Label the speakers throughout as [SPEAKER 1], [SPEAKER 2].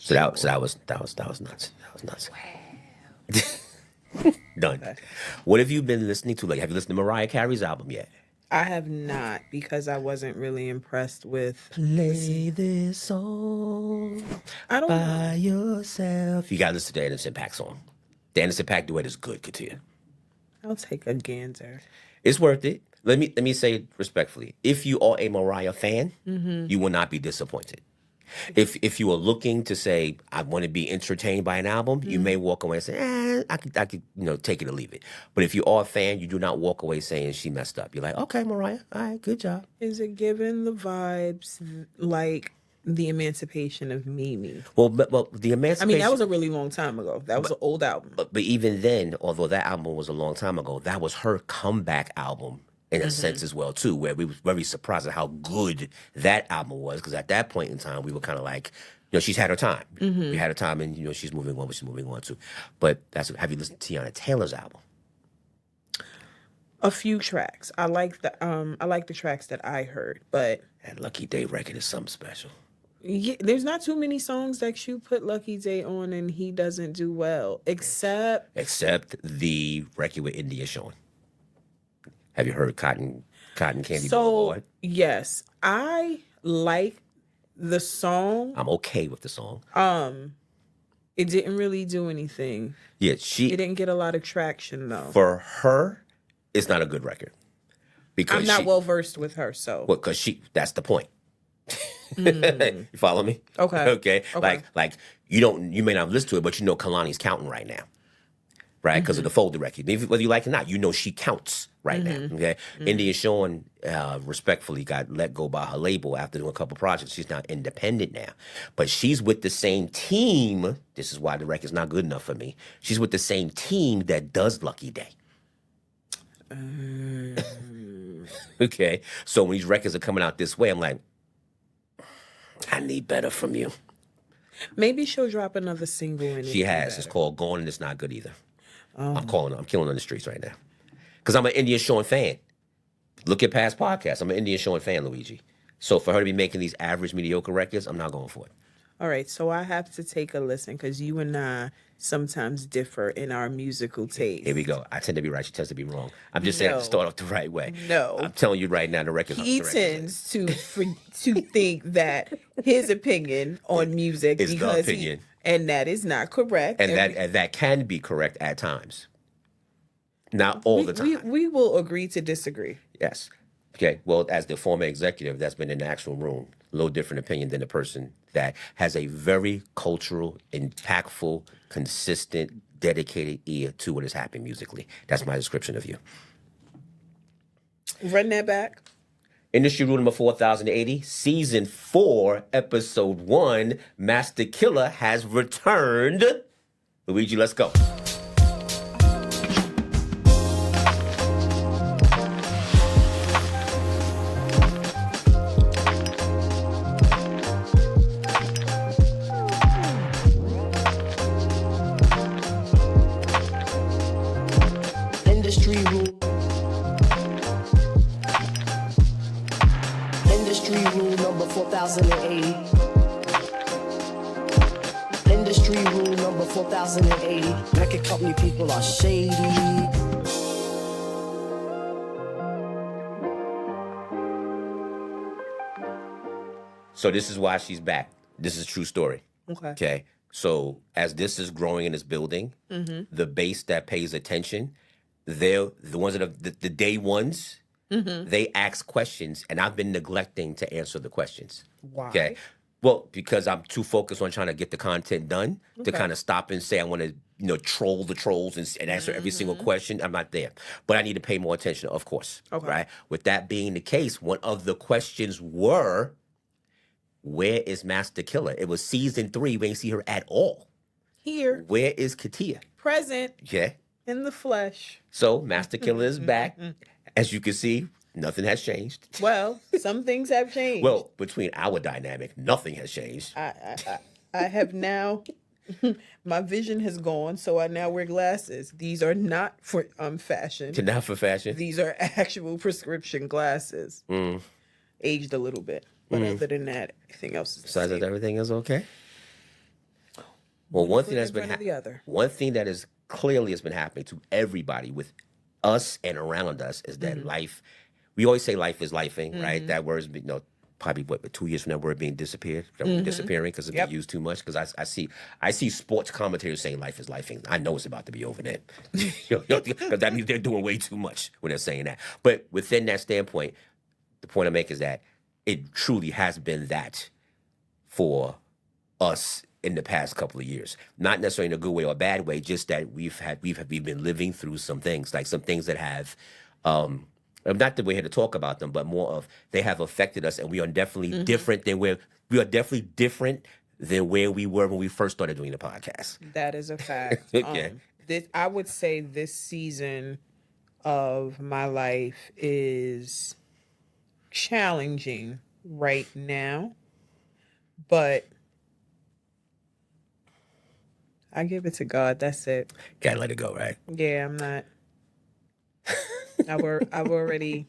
[SPEAKER 1] That was nuts. That was nuts. Done.
[SPEAKER 2] Okay.
[SPEAKER 1] What have you been listening to? Like, have you listened to Mariah Carey's album yet?
[SPEAKER 2] I have not because I wasn't really impressed with.
[SPEAKER 1] Play this song
[SPEAKER 2] I don't know.
[SPEAKER 1] by yourself. You got to listen to the Anderson .Paak song. The Anderson .Paak duet is good, Katia.
[SPEAKER 2] I'll take a gander.
[SPEAKER 1] It's worth it. Let me say it respectfully. If you are a Mariah fan, you will not be disappointed. If you are looking to say, I want to be entertained by an album, you may walk away and say, I could take it or leave it. But if you are a fan, you do not walk away saying she messed up. You're like, okay, Mariah, all right, good job.
[SPEAKER 2] Is it giving the vibes like the Emancipation of Mimi?
[SPEAKER 1] Well, the Emancipation.
[SPEAKER 2] I mean, that was a really long time ago. That was an old album.
[SPEAKER 1] But even then, although that album was a long time ago, that was her comeback album in a sense as well too, where we were very surprised at how good that album was, because at that point in time we were kind of like, she's had her time. We had her time, and she's moving on. What she's moving on to. But have you listened to Tiana Taylor's album?
[SPEAKER 2] A few tracks. I like the tracks that I heard, but
[SPEAKER 1] That Lucky Day record is something special.
[SPEAKER 2] yeah, there's not too many songs that you put Lucky Day on and he doesn't do well, except
[SPEAKER 1] the record with India Shawn. Have you heard Cotton Candy
[SPEAKER 2] so.
[SPEAKER 1] Boulevard?
[SPEAKER 2] Yes, I like the song.
[SPEAKER 1] I'm okay with the song.
[SPEAKER 2] It didn't really do anything.
[SPEAKER 1] Yeah,
[SPEAKER 2] It didn't get a lot of traction though.
[SPEAKER 1] for her, it's not a good record. Because
[SPEAKER 2] I'm not well versed with her, so
[SPEAKER 1] because that's the point. You follow me?
[SPEAKER 2] Okay.
[SPEAKER 1] Okay. Like you may not listen to it, but Kalani's counting right now. Right? Because of the Folder record. Maybe whether you like it or not, she counts right now. Okay. India Shawn respectfully got let go by her label after doing a couple projects. She's now independent now. But she's with the same team. This is why the record's not good enough for me. She's with the same team that does Lucky Day. Okay. So when these records are coming out this way, I'm like, I need better from you.
[SPEAKER 2] maybe she'll drop another single and
[SPEAKER 1] She has. It's called Gone, and it's not good either. I'm calling her. I'm killing her on the streets right now. Because I'm an India Shawn fan. Look at past podcasts. I'm an India Shawn fan, Luigi. So for her to be making these average, mediocre records, I'm not going for it.
[SPEAKER 2] All right, so I have to take a listen because you and I sometimes differ in our musical taste.
[SPEAKER 1] Here we go. I tend to be right. She tends to be wrong. I'm just saying I have to start off the right way.
[SPEAKER 2] No.
[SPEAKER 1] I'm telling you right now, the record.
[SPEAKER 2] He tends to think that his opinion on music
[SPEAKER 1] is the opinion.
[SPEAKER 2] And that is not correct.
[SPEAKER 1] And that can be correct at times. Not all the time.
[SPEAKER 2] We will agree to disagree.
[SPEAKER 1] Yes. Okay. Well, as the former executive that's been in the actual room, a little different opinion than the person that has a very cultural, impactful, consistent, dedicated ear to what is happening musically. That's my description of you.
[SPEAKER 2] Run that back.
[SPEAKER 1] Industry rule number 4080, season 4, episode 1, Master Killa has returned. Luigi, let's go.
[SPEAKER 3] Industry rule number 4080. Industry rule number 4080. Record company people are shady.
[SPEAKER 1] So this is why she's back. This is a true story. Okay. So as this is growing and it's building, the base that pays attention, they're the ones that are the day ones. They ask questions, and I've been neglecting to answer the questions.
[SPEAKER 2] Why?
[SPEAKER 1] Okay. Well, because I'm too focused on trying to get the content done to kind of stop and say I want to, troll the trolls and answer every single question. I'm not there, but I need to pay more attention, of course.
[SPEAKER 2] Okay.
[SPEAKER 1] Right. With that being the case, one of the questions were, where is Master Killa? It was season 3. We ain't see her at all.
[SPEAKER 2] Here.
[SPEAKER 1] Where is Katia?
[SPEAKER 2] Present.
[SPEAKER 1] Yeah.
[SPEAKER 2] In the flesh.
[SPEAKER 1] So Master Killa is back. As you can see, nothing has changed.
[SPEAKER 2] Well, some things have changed.
[SPEAKER 1] Well, between our dynamic, nothing has changed.
[SPEAKER 2] I have now, my vision has gone, so I now wear glasses. These are not for fashion.
[SPEAKER 1] Not for fashion.
[SPEAKER 2] These are actual prescription glasses. Aged a little bit. But other than that, everything else is the
[SPEAKER 1] Besides
[SPEAKER 2] same.
[SPEAKER 1] that, everything is okay? Well,
[SPEAKER 2] One foot in front of the other.
[SPEAKER 1] one thing that is clearly has been happening to everybody with us and around us is that
[SPEAKER 2] Mm-hmm.
[SPEAKER 1] life. We always say life is lifing, right? That word's been, probably 2 years from now, word being disappearing because it's
[SPEAKER 2] Yep.
[SPEAKER 1] been used too much. Because I see sports commentators saying life is lifing. I know it's about to be over then, because that means they're doing way too much when they're saying that. But within that standpoint, the point I make is that it truly has been that for us in the past couple of years. Not necessarily in a good way or a bad way, just that we've been living through some things, like some things that have not that we're here to talk about them, but more of they have affected us, and we are definitely different than we are definitely different than where we were when we first started doing the podcast.
[SPEAKER 2] That is a fact.
[SPEAKER 1] Okay.
[SPEAKER 2] I would say this season of my life is challenging right now, but I give it to God. That's it.
[SPEAKER 1] Gotta let it go, right?
[SPEAKER 2] Yeah, I'm not. I've already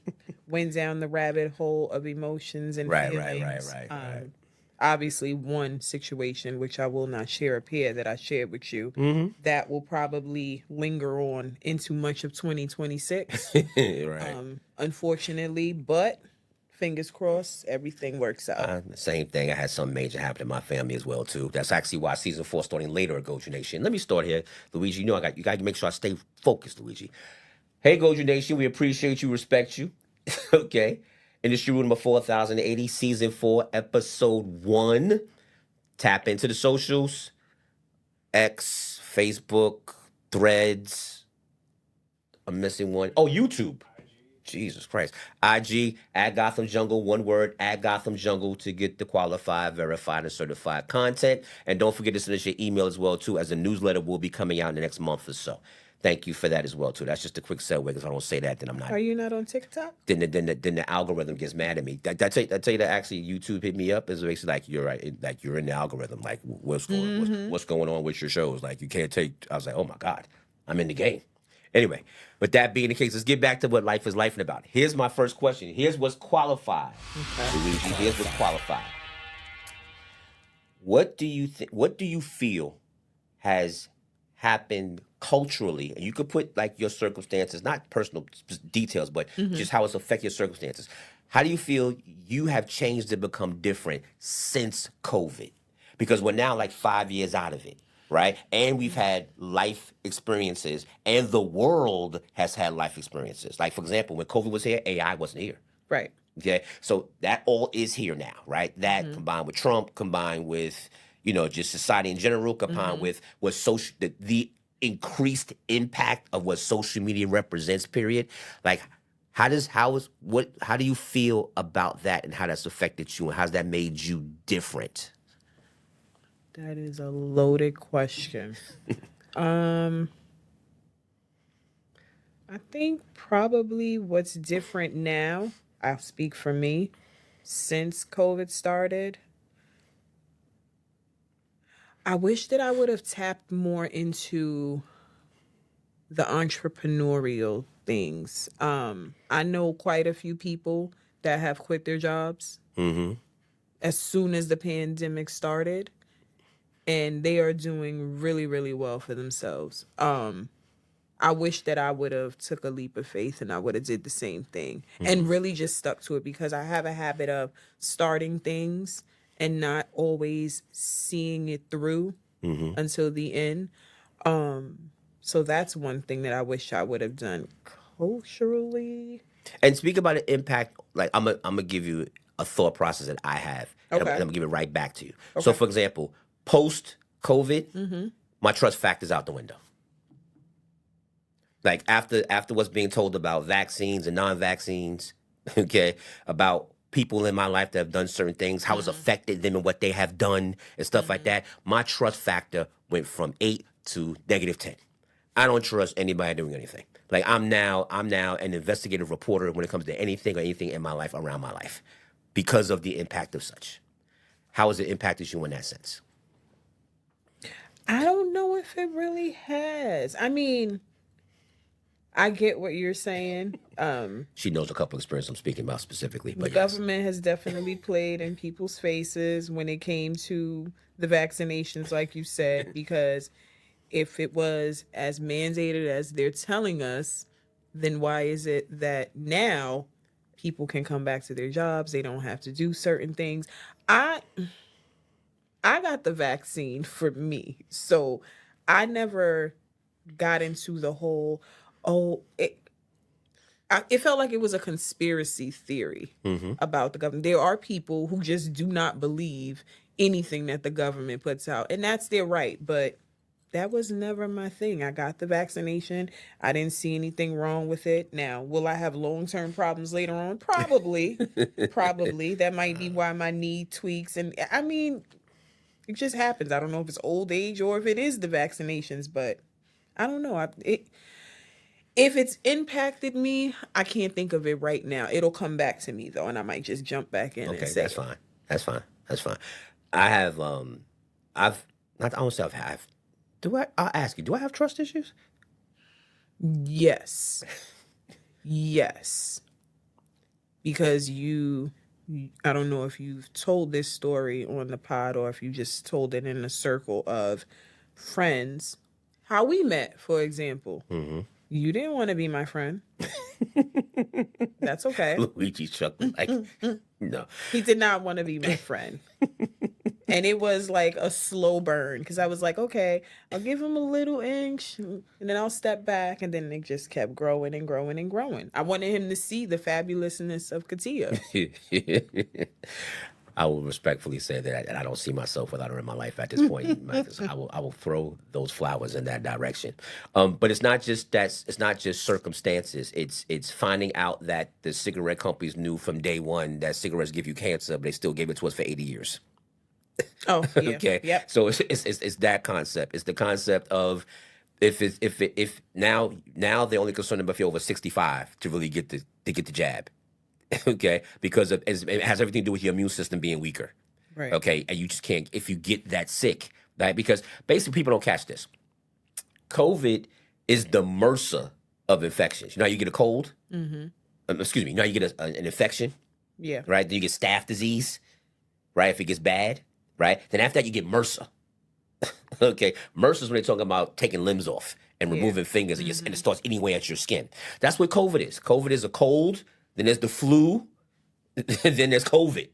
[SPEAKER 2] went down the rabbit hole of emotions and
[SPEAKER 1] Right.
[SPEAKER 2] feelings. Obviously, one situation which I will not share up here that I shared with you, that will probably linger on into much of 2026.
[SPEAKER 1] Right.
[SPEAKER 2] Unfortunately, but fingers crossed, everything works out.
[SPEAKER 1] The same thing. I had something major happen in my family as well too. That's actually why season 4 starting later at Goju Nation. Let me start here, Luigi. You got to make sure I stay focused, Luigi. Hey, Goju Nation, we appreciate you, respect you. Okay. Industry rule number 4080, season 4, episode 1. Tap into the socials: X, Facebook, Threads. I'm missing one. Oh, YouTube. Jesus Christ. IG, at Gotham Jungle, one word, at Gotham Jungle to get the qualified, verified, and certified content. And don't forget to send us your email as well, too, as the newsletter will be coming out in the next month or so. Thank you for that as well, too. That's just a quick segue, because if I don't say that, then I'm not.
[SPEAKER 2] Are you not on TikTok?
[SPEAKER 1] Then the algorithm gets mad at me. I tell you that actually YouTube hit me up. Is basically like, you're right, like you're in the algorithm. Like what's going on with your shows? Like you can't take. I was like, oh my God, I'm in the game. Anyway, with that being the case, let's get back to what life is lifing about. Here's my first question. Here's what's qualified.
[SPEAKER 2] Okay.
[SPEAKER 1] Luigi, here's what's qualified. What do you think? What do you feel has happened culturally? And you could put like your circumstances, not personal details, but just how it's affected your circumstances. How do you feel you have changed and become different since COVID? Because we're now like 5 years out of it, right? And we've had life experiences, and the world has had life experiences. Like, for example, when COVID was here, AI wasn't here.
[SPEAKER 2] Right.
[SPEAKER 1] Okay, so that all is here now, right? That combined with Trump, combined with just society in general, combined with what the increased impact of what social media represents. Period. Like, how do you feel about that, and how that's affected you, and how's that made you different?
[SPEAKER 2] That is a loaded question. I think probably what's different now, I'll speak for me, since COVID started, I wish that I would have tapped more into the entrepreneurial things. I know quite a few people that have quit their jobs as soon as the pandemic started, and they are doing really, really well for themselves. I wish that I would have took a leap of faith and I would have did the same thing and really just stuck to it, because I have a habit of starting things and not always seeing it through until the end. So that's one thing that I wish I would have done culturally.
[SPEAKER 1] And speak about the impact. Like, I'm gonna give you a thought process that I have, and
[SPEAKER 2] Okay.
[SPEAKER 1] I'm gonna give it right back to you. So, for example, post COVID, my trust factor's out the window. Like after what's being told about vaccines and non-vaccines, okay, about people in my life that have done certain things, how it's affected them and what they have done and stuff like that, my trust factor went from 8 to -10. I don't trust anybody doing anything. Like I'm now an investigative reporter when it comes to anything in my life, around my life, because of the impact of such. How has it impacted you in that sense?
[SPEAKER 2] I don't know if it really has. I mean, I get what you're saying.
[SPEAKER 1] She knows a couple experiences I'm speaking about specifically.
[SPEAKER 2] The
[SPEAKER 1] But yes.
[SPEAKER 2] government has definitely played in people's faces when it came to the vaccinations, like you said, because if it was as mandated as they're telling us, then why is it that now people can come back to their jobs? They don't have to do certain things. I got the vaccine for me, so I never got into the whole it felt like it was a conspiracy theory about the government. There are people who just do not believe anything that the government puts out, and that's their right. But that was never my thing. I got the vaccination. I didn't see anything wrong with it. Now, will I have long-term problems later on? Probably. Probably. That might be why my knee tweaks. And I mean, it just happens. I don't know if it's old age or if it is the vaccinations, but I don't know. If it's impacted me, I can't think of it right now. It'll come back to me though, and I might just jump back in.
[SPEAKER 1] Okay,
[SPEAKER 2] and say
[SPEAKER 1] that's fine. That's fine. That's fine. I have I've not I don't say I've had. I'll ask you, do I have trust issues?
[SPEAKER 2] Yes. Yes. Because I don't know if you've told this story on the pod or if you just told it in a circle of friends. How we met, for example.
[SPEAKER 1] Mm-hmm.
[SPEAKER 2] You didn't want to be my friend. That's okay.
[SPEAKER 1] Luigi chuckled like, no.
[SPEAKER 2] He did not want to be my friend. And it was like a slow burn because I was like, okay, I'll give him a little inch and then I'll step back. And then it just kept growing and growing and growing. I wanted him to see the fabulousness of Katia.
[SPEAKER 1] I will respectfully say that I don't see myself without her in my life at this point. I will throw those flowers in that direction. But it's not just that. It's not just circumstances. It's finding out that the cigarette companies knew from day one that cigarettes give you cancer, but they still gave it to us for 80 years.
[SPEAKER 2] Oh, yeah.
[SPEAKER 1] Okay.
[SPEAKER 2] Yep.
[SPEAKER 1] So it's that concept. It's the concept of if now they're only concerned about if you're over 65 to really get the jab. Okay, because it has everything to do with your immune system being weaker.
[SPEAKER 2] Right.
[SPEAKER 1] Okay, and you just can't if you get that sick, right? Because basically people don't catch this. COVID is the MRSA of infections. You know how you get a cold? Mm-hmm. Excuse me. You know how you get an infection?
[SPEAKER 2] Yeah.
[SPEAKER 1] Right. Then you get staph disease. Right. If it gets bad. Right. Then after that you get MRSA. Okay. MRSA is when they're talking about taking limbs off and removing fingers and it starts eating away at your skin. That's what COVID is. COVID is a cold. Then there's the flu, then there's COVID,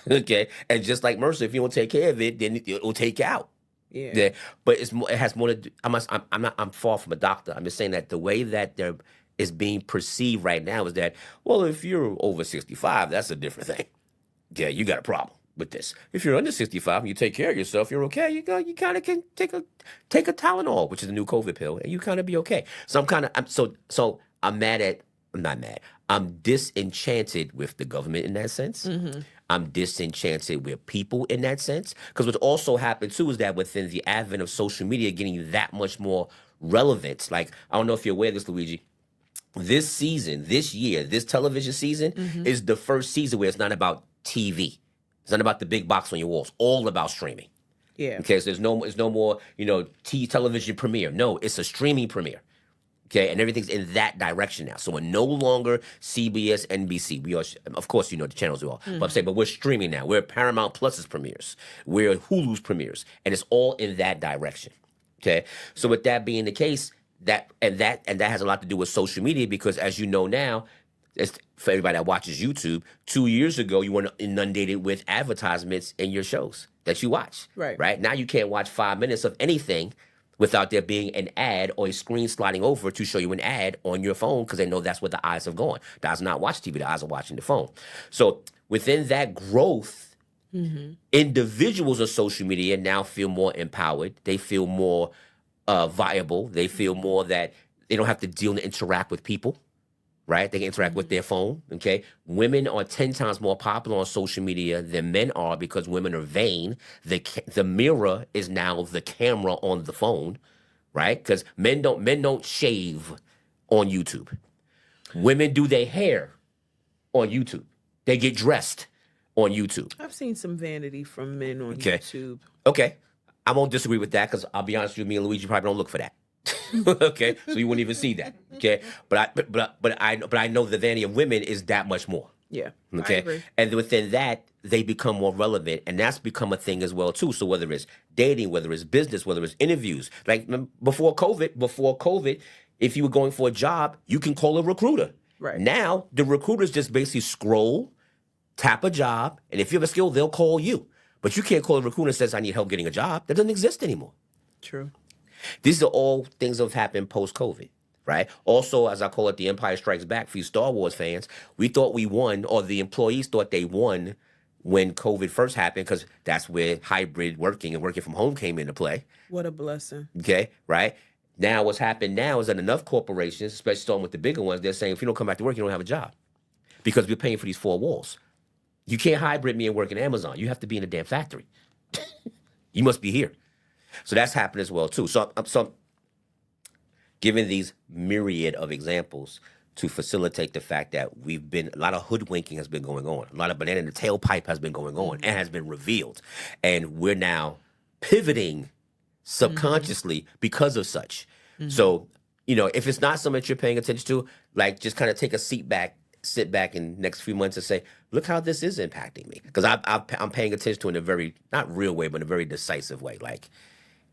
[SPEAKER 1] okay? And just like MRSA, if you don't take care of it, then it'll take you out.
[SPEAKER 2] Yeah.
[SPEAKER 1] But it has more to do, I'm far from a doctor. I'm just saying that the way that there is being perceived right now is that, well, if you're over 65, that's a different thing. Yeah, you got a problem with this. If you're under 65 and you take care of yourself, you're okay. You kind of can take a Tylenol, which is a new COVID pill, and you kind of be okay. So I'm not mad. I'm disenchanted with the government in that sense. Mm-hmm. I'm disenchanted with people in that sense. Because what also happened too is that within the advent of social media getting that much more relevant, like, I don't know if you're aware of this, Luigi, this season, this year, this television season is the first season where it's not about TV. It's not about the big box on your walls. All about streaming.
[SPEAKER 2] Yeah.
[SPEAKER 1] Okay, so there's no more, television premiere. No, it's a streaming premiere. Okay, and everything's in that direction now. So we're no longer CBS, NBC. We are, of course, the channels we are. But we're streaming now. We're Paramount Plus's premieres. We're Hulu's premieres, and it's all in that direction. Okay, so with that being the case, that has a lot to do with social media because, as you know now, it's, for everybody that watches YouTube, 2 years ago you were inundated with advertisements in your shows that you watch. Right now you can't watch 5 minutes of anything without there being an ad or a screen sliding over to show you an ad on your phone because they know that's where the eyes have gone. The eyes are not watching TV, the eyes are watching the phone. So within that growth, individuals of social media now feel more empowered. They feel more viable. They feel more that they don't have to deal and interact with people. Right? They can interact with their phone, okay? Women are 10 times more popular on social media than men are because women are vain. The mirror is now the camera on the phone, right? Because men don't shave on YouTube. Women do their hair on YouTube. They get dressed on YouTube.
[SPEAKER 2] I've seen some vanity from men on YouTube.
[SPEAKER 1] Okay. I won't disagree with that because I'll be honest with you, me and Luigi probably don't look for that. Okay, so you wouldn't even see that. Okay, but I know the vanity of women is that much more.
[SPEAKER 2] Yeah. I
[SPEAKER 1] Okay,
[SPEAKER 2] agree.
[SPEAKER 1] and within that, they become more relevant, and that's become a thing as well too. So whether it's dating, whether it's business, whether it's interviews, like before COVID, if you were going for a job, you can call a recruiter.
[SPEAKER 2] Right.
[SPEAKER 1] Now the recruiters just basically scroll, tap a job, and if you have a skill, they'll call you. But you can't call a recruiter and says, "I need help getting a job." That doesn't exist anymore.
[SPEAKER 2] True.
[SPEAKER 1] These are all things that have happened post-COVID, right? Also, as I call it, the Empire Strikes Back for you Star Wars fans, we thought we won, or the employees thought they won when COVID first happened, because that's where hybrid working and working from home came into play,
[SPEAKER 2] What a blessing.
[SPEAKER 1] okay, right? Now what's happened now is that enough corporations, especially starting with the bigger ones, they're saying, if you don't come back to work, you don't have a job because we're paying for these four walls. You can't hybrid me and work in Amazon. You have to be in a damn factory. You must be here. So that's happened as well too. So I'm giving these myriad of examples to facilitate the fact that a lot of hoodwinking has been going on. A lot of banana in the tailpipe has been going on and has been revealed. And we're now pivoting subconsciously because of such. So, if it's not something that you're paying attention to, like just kind of take a sit back in the next few months and say, look how this is impacting me. Because I'm paying attention to it in a very, not real way, but in a very decisive way. Like,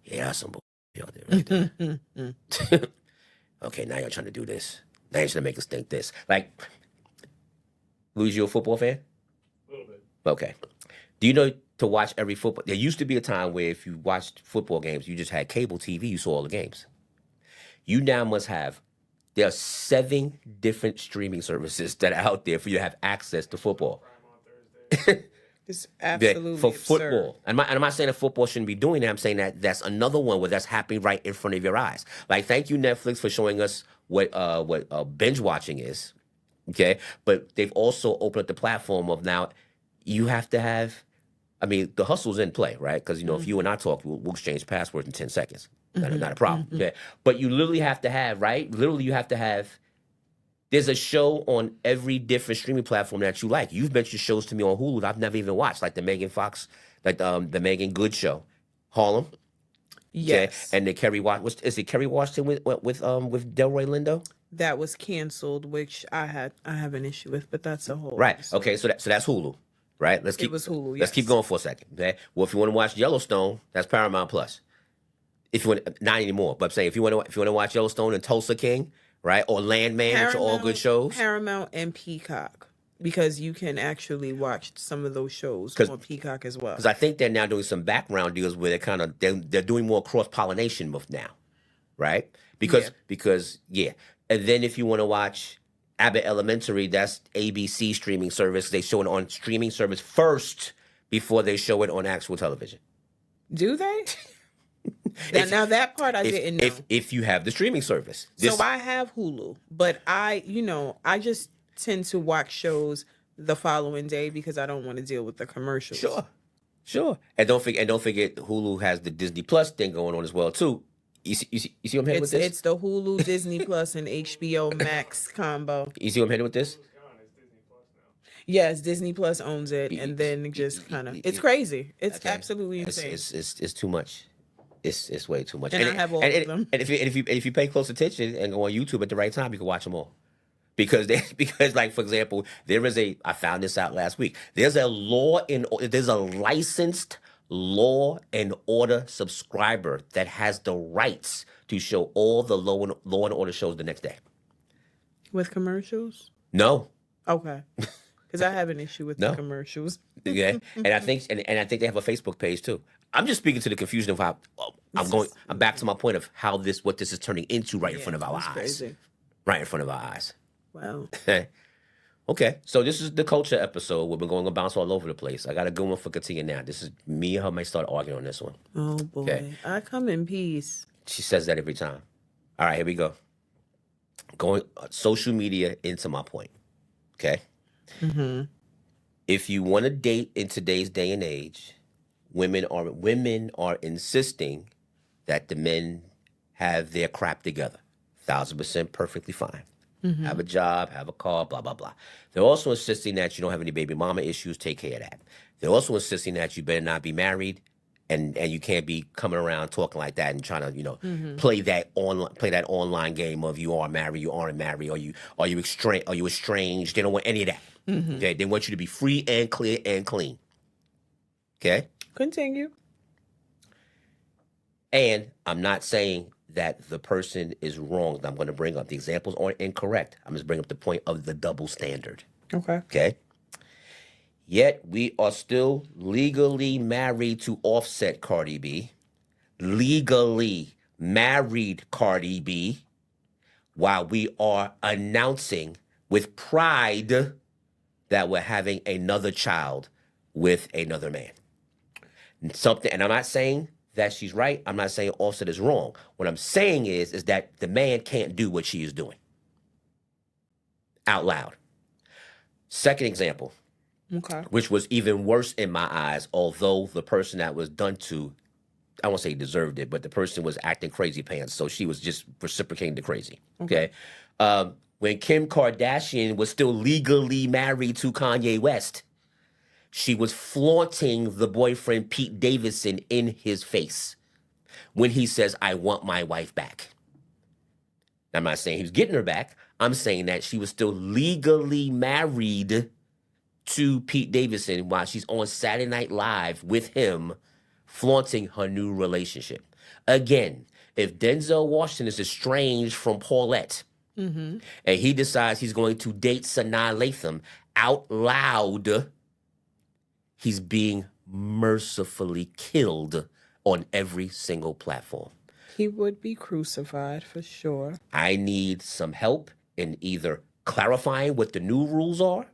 [SPEAKER 1] yeah, that's some bullshit out there right there. Okay, now you're trying to do this. Now you're trying to make us think this. Like, Louis, you a football fan?
[SPEAKER 4] A little bit.
[SPEAKER 1] Okay. Do you know to watch every football? There used to be a time where if you watched football games, you just had cable TV, you saw all the games. You now must have, there are 7 different streaming services that are out there for you to have access to football.
[SPEAKER 4] Prime on Thursday.
[SPEAKER 2] It's absolutely
[SPEAKER 1] For
[SPEAKER 2] absurd.
[SPEAKER 1] football. And I'm not saying that football shouldn't be doing that. I'm saying that that's another one where that's happening right in front of your eyes. Like, thank you, Netflix, for showing us what binge watching is. Okay? But they've also opened up the platform of now you have to have, the hustle's in play, right? Because, if you and I talk, we'll exchange passwords in 10 seconds. Not a problem. Okay? But you literally have to have, right? Literally, you have to have. There's a show on every different streaming platform that you like. You've mentioned shows to me on Hulu that I've never even watched, like the Megan Fox, like the Megan Good show, Harlem.
[SPEAKER 2] Yes.
[SPEAKER 1] Okay? And the Kerry is it Kerry Washington with Delroy Lindo?
[SPEAKER 2] That was canceled, which I have an issue with, but that's a whole
[SPEAKER 1] Right.
[SPEAKER 2] episode.
[SPEAKER 1] Okay. So that's Hulu, right? Let's keep
[SPEAKER 2] It was Hulu.
[SPEAKER 1] Let's keep going for a second. Okay. Well, if you want to watch Yellowstone, that's Paramount Plus. If you want, not anymore, but I'm saying if you want to watch Yellowstone and Tulsa King, right, or Landman, which are all good shows.
[SPEAKER 2] Paramount and Peacock, because you can actually watch some of those shows on Peacock as well.
[SPEAKER 1] Because I think they're now doing some background deals where they're doing more cross pollination now, right? Because and then if you want to watch Abbott Elementary, that's ABC streaming service. They show it on streaming service first before they show it on actual television.
[SPEAKER 2] Do they? Now that part I didn't know.
[SPEAKER 1] If you have the streaming service.
[SPEAKER 2] So I have Hulu, but I just tend to watch shows the following day because I don't want to deal with the commercials.
[SPEAKER 1] Sure. And don't forget Hulu has the Disney Plus thing going on as well too. You see what I'm heading with this?
[SPEAKER 2] It's the Hulu, Disney Plus, and HBO Max combo.
[SPEAKER 1] You see what I'm heading with this?
[SPEAKER 4] It's gone. It's Disney Plus now.
[SPEAKER 2] Yes, Disney Plus owns it, and then just kind of it's crazy. It's absolutely insane.
[SPEAKER 1] It's too much. It's way too much.
[SPEAKER 2] And I have all of them.
[SPEAKER 1] And if you pay close attention and go on YouTube at the right time, you can watch them all. Because like for example, I found this out last week. There's a licensed Law and Order subscriber that has the rights to show all the Law and Order shows the next day.
[SPEAKER 2] With commercials?
[SPEAKER 1] No.
[SPEAKER 2] Okay. Because I have an issue with the commercials.
[SPEAKER 1] Yeah, and I think they have a Facebook page too. I'm just speaking to the confusion of how I'm back to my point of what this is turning into right in front of our eyes.
[SPEAKER 2] Crazy.
[SPEAKER 1] Right in front of our eyes.
[SPEAKER 2] Wow.
[SPEAKER 1] Okay, so this is the culture episode. We've been going to bounce all over the place. I got a good one for Katia now. This is me and her might start arguing on this one.
[SPEAKER 2] Oh boy.
[SPEAKER 1] Okay.
[SPEAKER 2] I come in peace.
[SPEAKER 1] She says that every time. All right, here we go. Going social media into my point. Okay. Mm-hmm. If you want to date in today's day and age, women are insisting that the men have their crap together. 1,000% perfectly fine. Mm-hmm. Have a job, have a car, blah, blah, blah. They're also insisting that you don't have any baby mama issues, take care of that. They're also insisting that you better not be married And you can't be coming around talking like that and trying to play that online game of you are married, you aren't married, are you estranged. They don't want any of that. Okay, they want you to be free and clear and clean. Okay,
[SPEAKER 2] Continue.
[SPEAKER 1] and I'm not saying that the person is wrong. I'm going to bring up the examples aren't incorrect. I'm just bringing up the point of the double standard.
[SPEAKER 2] Okay.
[SPEAKER 1] Okay. Yet we are still legally married to Offset Cardi B, legally married Cardi B, while we are announcing with pride that we're having another child with another man. And I'm not saying that she's right. I'm not saying Offset is wrong. What I'm saying is that the man can't do what she is doing out loud. Second example.
[SPEAKER 2] Okay.
[SPEAKER 1] Which was even worse in my eyes, although the person that was done to, I won't say deserved it, but the person was acting crazy pants, so she was just reciprocating the crazy. Okay. When Kim Kardashian was still legally married to Kanye West, she was flaunting the boyfriend Pete Davidson in his face when he says, "I want my wife back." I'm not saying he was getting her back. I'm saying that she was still legally married to Pete Davidson while she's on Saturday Night Live with him, flaunting her new relationship. Again, if Denzel Washington is estranged from Paulette and he decides he's going to date Sanaa Lathan out loud, he's being mercifully killed on every single platform.
[SPEAKER 2] He would be crucified for sure.
[SPEAKER 1] I need some help in either clarifying what the new rules are,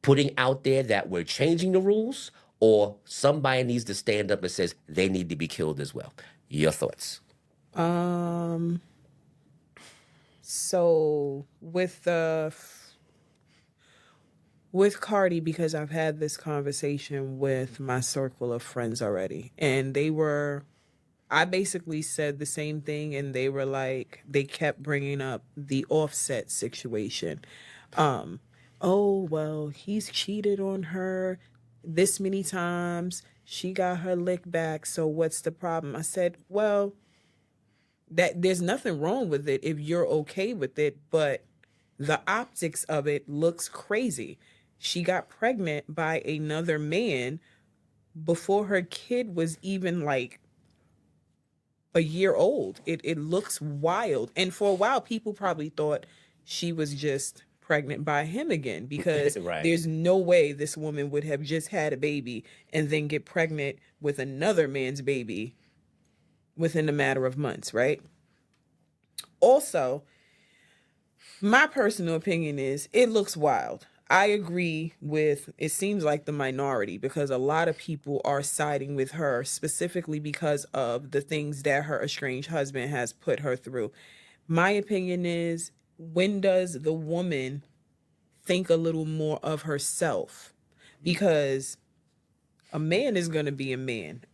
[SPEAKER 1] putting out there that we're changing the rules, or somebody needs to stand up and says they need to be killed as well. Your thoughts?
[SPEAKER 2] So with Cardi, because I've had this conversation with my circle of friends already, and I basically said the same thing, and they were like, they kept bringing up the Offset situation. Oh, well, he's cheated on her this many times. She got her lick back. So what's the problem? I said, well, that there's nothing wrong with it if you're okay with it, but the optics of it looks crazy. She got pregnant by another man before her kid was even like a year old. It looks wild. And for a while, people probably thought she was just pregnant by him again, because
[SPEAKER 1] Right.
[SPEAKER 2] there's no way this woman would have just had a baby and then get pregnant with another man's baby within a matter of months, right? Also, my personal opinion is it looks wild. I agree with, it seems like the minority, because a lot of people are siding with her specifically because of the things that her estranged husband has put her through. My opinion is, when does the woman think a little more of herself? Because a man is going to be a man.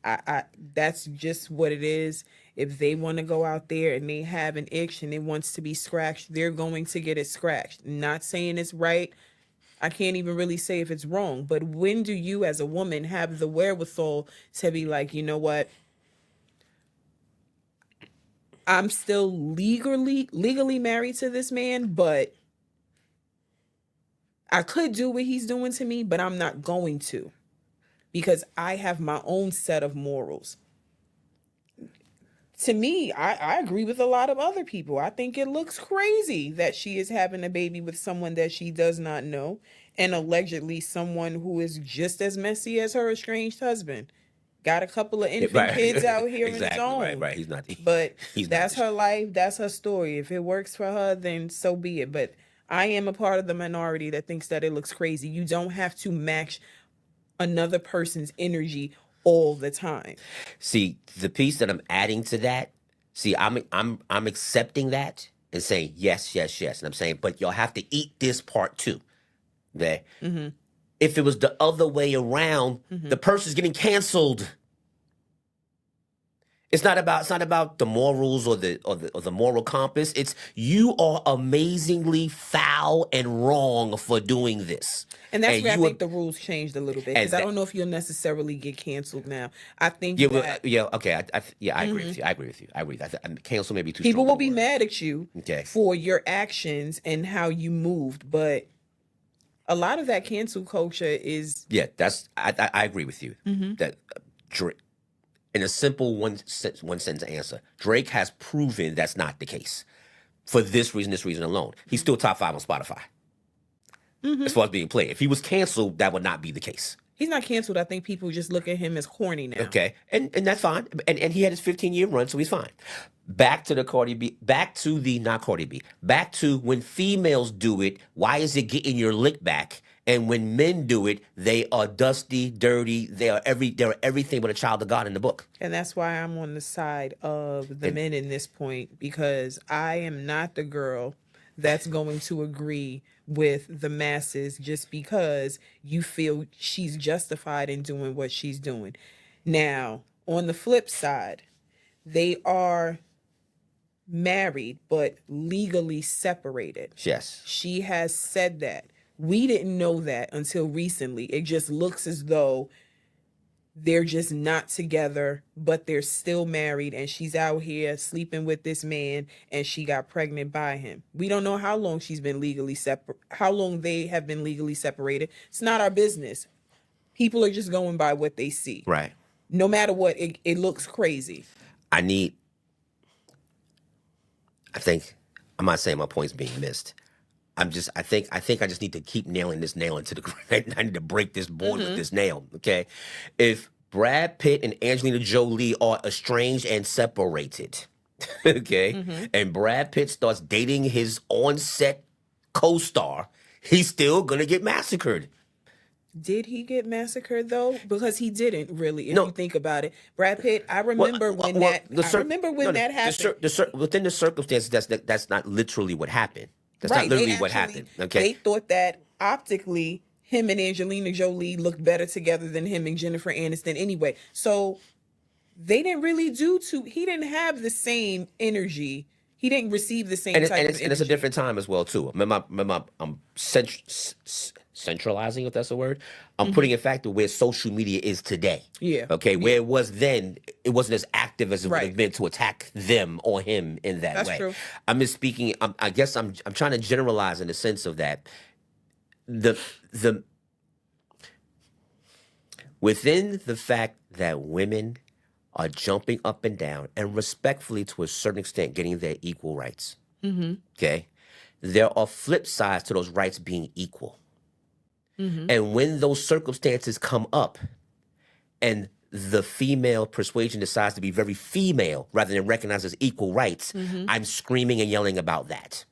[SPEAKER 2] That's just what it is. If they want to go out there and they have an itch and it wants to be scratched, they're going to get it scratched. Not saying it's right. I can't even really say if it's wrong. But when do you as a woman have the wherewithal to be like, you know what? I'm still legally married to this man, but I could do what he's doing to me, but I'm not going to, because I have my own set of morals. To me, I agree with a lot of other people. I think it looks crazy that she is having a baby with someone that she does not know, and allegedly someone who is just as messy as her estranged husband. Got a couple of infant kids out here in his own.
[SPEAKER 1] Right. He's not.
[SPEAKER 2] But
[SPEAKER 1] he's
[SPEAKER 2] that's
[SPEAKER 1] not
[SPEAKER 2] her life. That's her story. If it works for her, then so be it. But I am a part of the minority that thinks that it looks crazy. You don't have to match another person's energy all the time.
[SPEAKER 1] See, the piece that I'm adding to that, I'm accepting that and saying yes. And I'm saying, but y'all have to eat this part too. Okay? Mm-hmm. If it was the other way around, the person's getting canceled. It's not about the morals or the moral compass. It's you are amazingly foul and wrong for doing this.
[SPEAKER 2] And that's where I
[SPEAKER 1] you are,
[SPEAKER 2] think the rules changed a little bit,
[SPEAKER 1] and
[SPEAKER 2] because I
[SPEAKER 1] that,
[SPEAKER 2] don't know if you'll necessarily get canceled now. I think
[SPEAKER 1] yeah, well,
[SPEAKER 2] that
[SPEAKER 1] yeah, okay, I agree with you. I agree with you. I agree. Cancel may be too
[SPEAKER 2] people
[SPEAKER 1] strong
[SPEAKER 2] will
[SPEAKER 1] of a
[SPEAKER 2] be
[SPEAKER 1] word.
[SPEAKER 2] mad at you
[SPEAKER 1] Okay.
[SPEAKER 2] for your actions and how you moved, but a lot of that cancel culture is
[SPEAKER 1] Yeah, I agree with you. That Drake, in a simple one sentence answer, Drake has proven that's not the case. For this reason alone, he's still top 5 on Spotify as far as being played. If he was canceled, that would not be the case.
[SPEAKER 2] he's not canceled. I think people just look at him as corny now.
[SPEAKER 1] Okay, and that's fine. And he had his 15-year run, so he's fine. Back to the Cardi B. Back to the not Cardi B. Back to when females do it. Why is it getting your lick back? And when men do it, they are dusty, dirty. They're everything but a child of God in the book.
[SPEAKER 2] And that's why I'm on the side of the men in this point, because I am not the girl that's going to agree with the masses just because you feel she's justified in doing what she's doing. Now, on the flip side, they are married but legally separated.
[SPEAKER 1] Yes.
[SPEAKER 2] She has said that. We didn't know that until recently. It just looks as though they're just not together, but they're still married, and she's out here sleeping with this man, and she got pregnant by him. We don't know how long she's been how long they have been legally separated. It's not our business. People are just going by what they see.
[SPEAKER 1] Right.
[SPEAKER 2] No matter what, it looks crazy.
[SPEAKER 1] I think I'm not saying my point's being missed. I think I just need to keep nailing this nail into the ground. I need to break this board with this nail. Okay. If Brad Pitt and Angelina Jolie are estranged and separated, okay, and Brad Pitt starts dating his on-set co-star, he's still gonna get massacred.
[SPEAKER 2] Did he get massacred though? Because he didn't really, if
[SPEAKER 1] No.
[SPEAKER 2] you think about it. Brad Pitt, I remember when that happened.
[SPEAKER 1] Within the circumstances, that's not literally what happened. That's
[SPEAKER 2] Right,
[SPEAKER 1] not literally
[SPEAKER 2] they
[SPEAKER 1] what
[SPEAKER 2] actually-
[SPEAKER 1] happened. Okay.
[SPEAKER 2] They thought that optically him and Angelina Jolie looked better together than him and Jennifer Aniston anyway. So they didn't really he didn't have the same energy. He didn't receive the same type of energy.
[SPEAKER 1] And it's a different time as well too. Remember, I'm centralizing, if that's a word. I'm putting a factor where social media is today.
[SPEAKER 2] Yeah.
[SPEAKER 1] Okay. Where it was then, it wasn't as active as it would
[SPEAKER 2] Right.
[SPEAKER 1] have been to attack them or him in that
[SPEAKER 2] That's
[SPEAKER 1] way.
[SPEAKER 2] true.
[SPEAKER 1] I'm just speaking. I guess I'm trying to generalize in the sense of that the within the fact that women are jumping up and down and respectfully to a certain extent getting their equal rights. Okay. There are flip sides to those rights being equal. And when those circumstances come up and the female persuasion decides to be very female rather than recognize as equal rights, I'm screaming and yelling about that.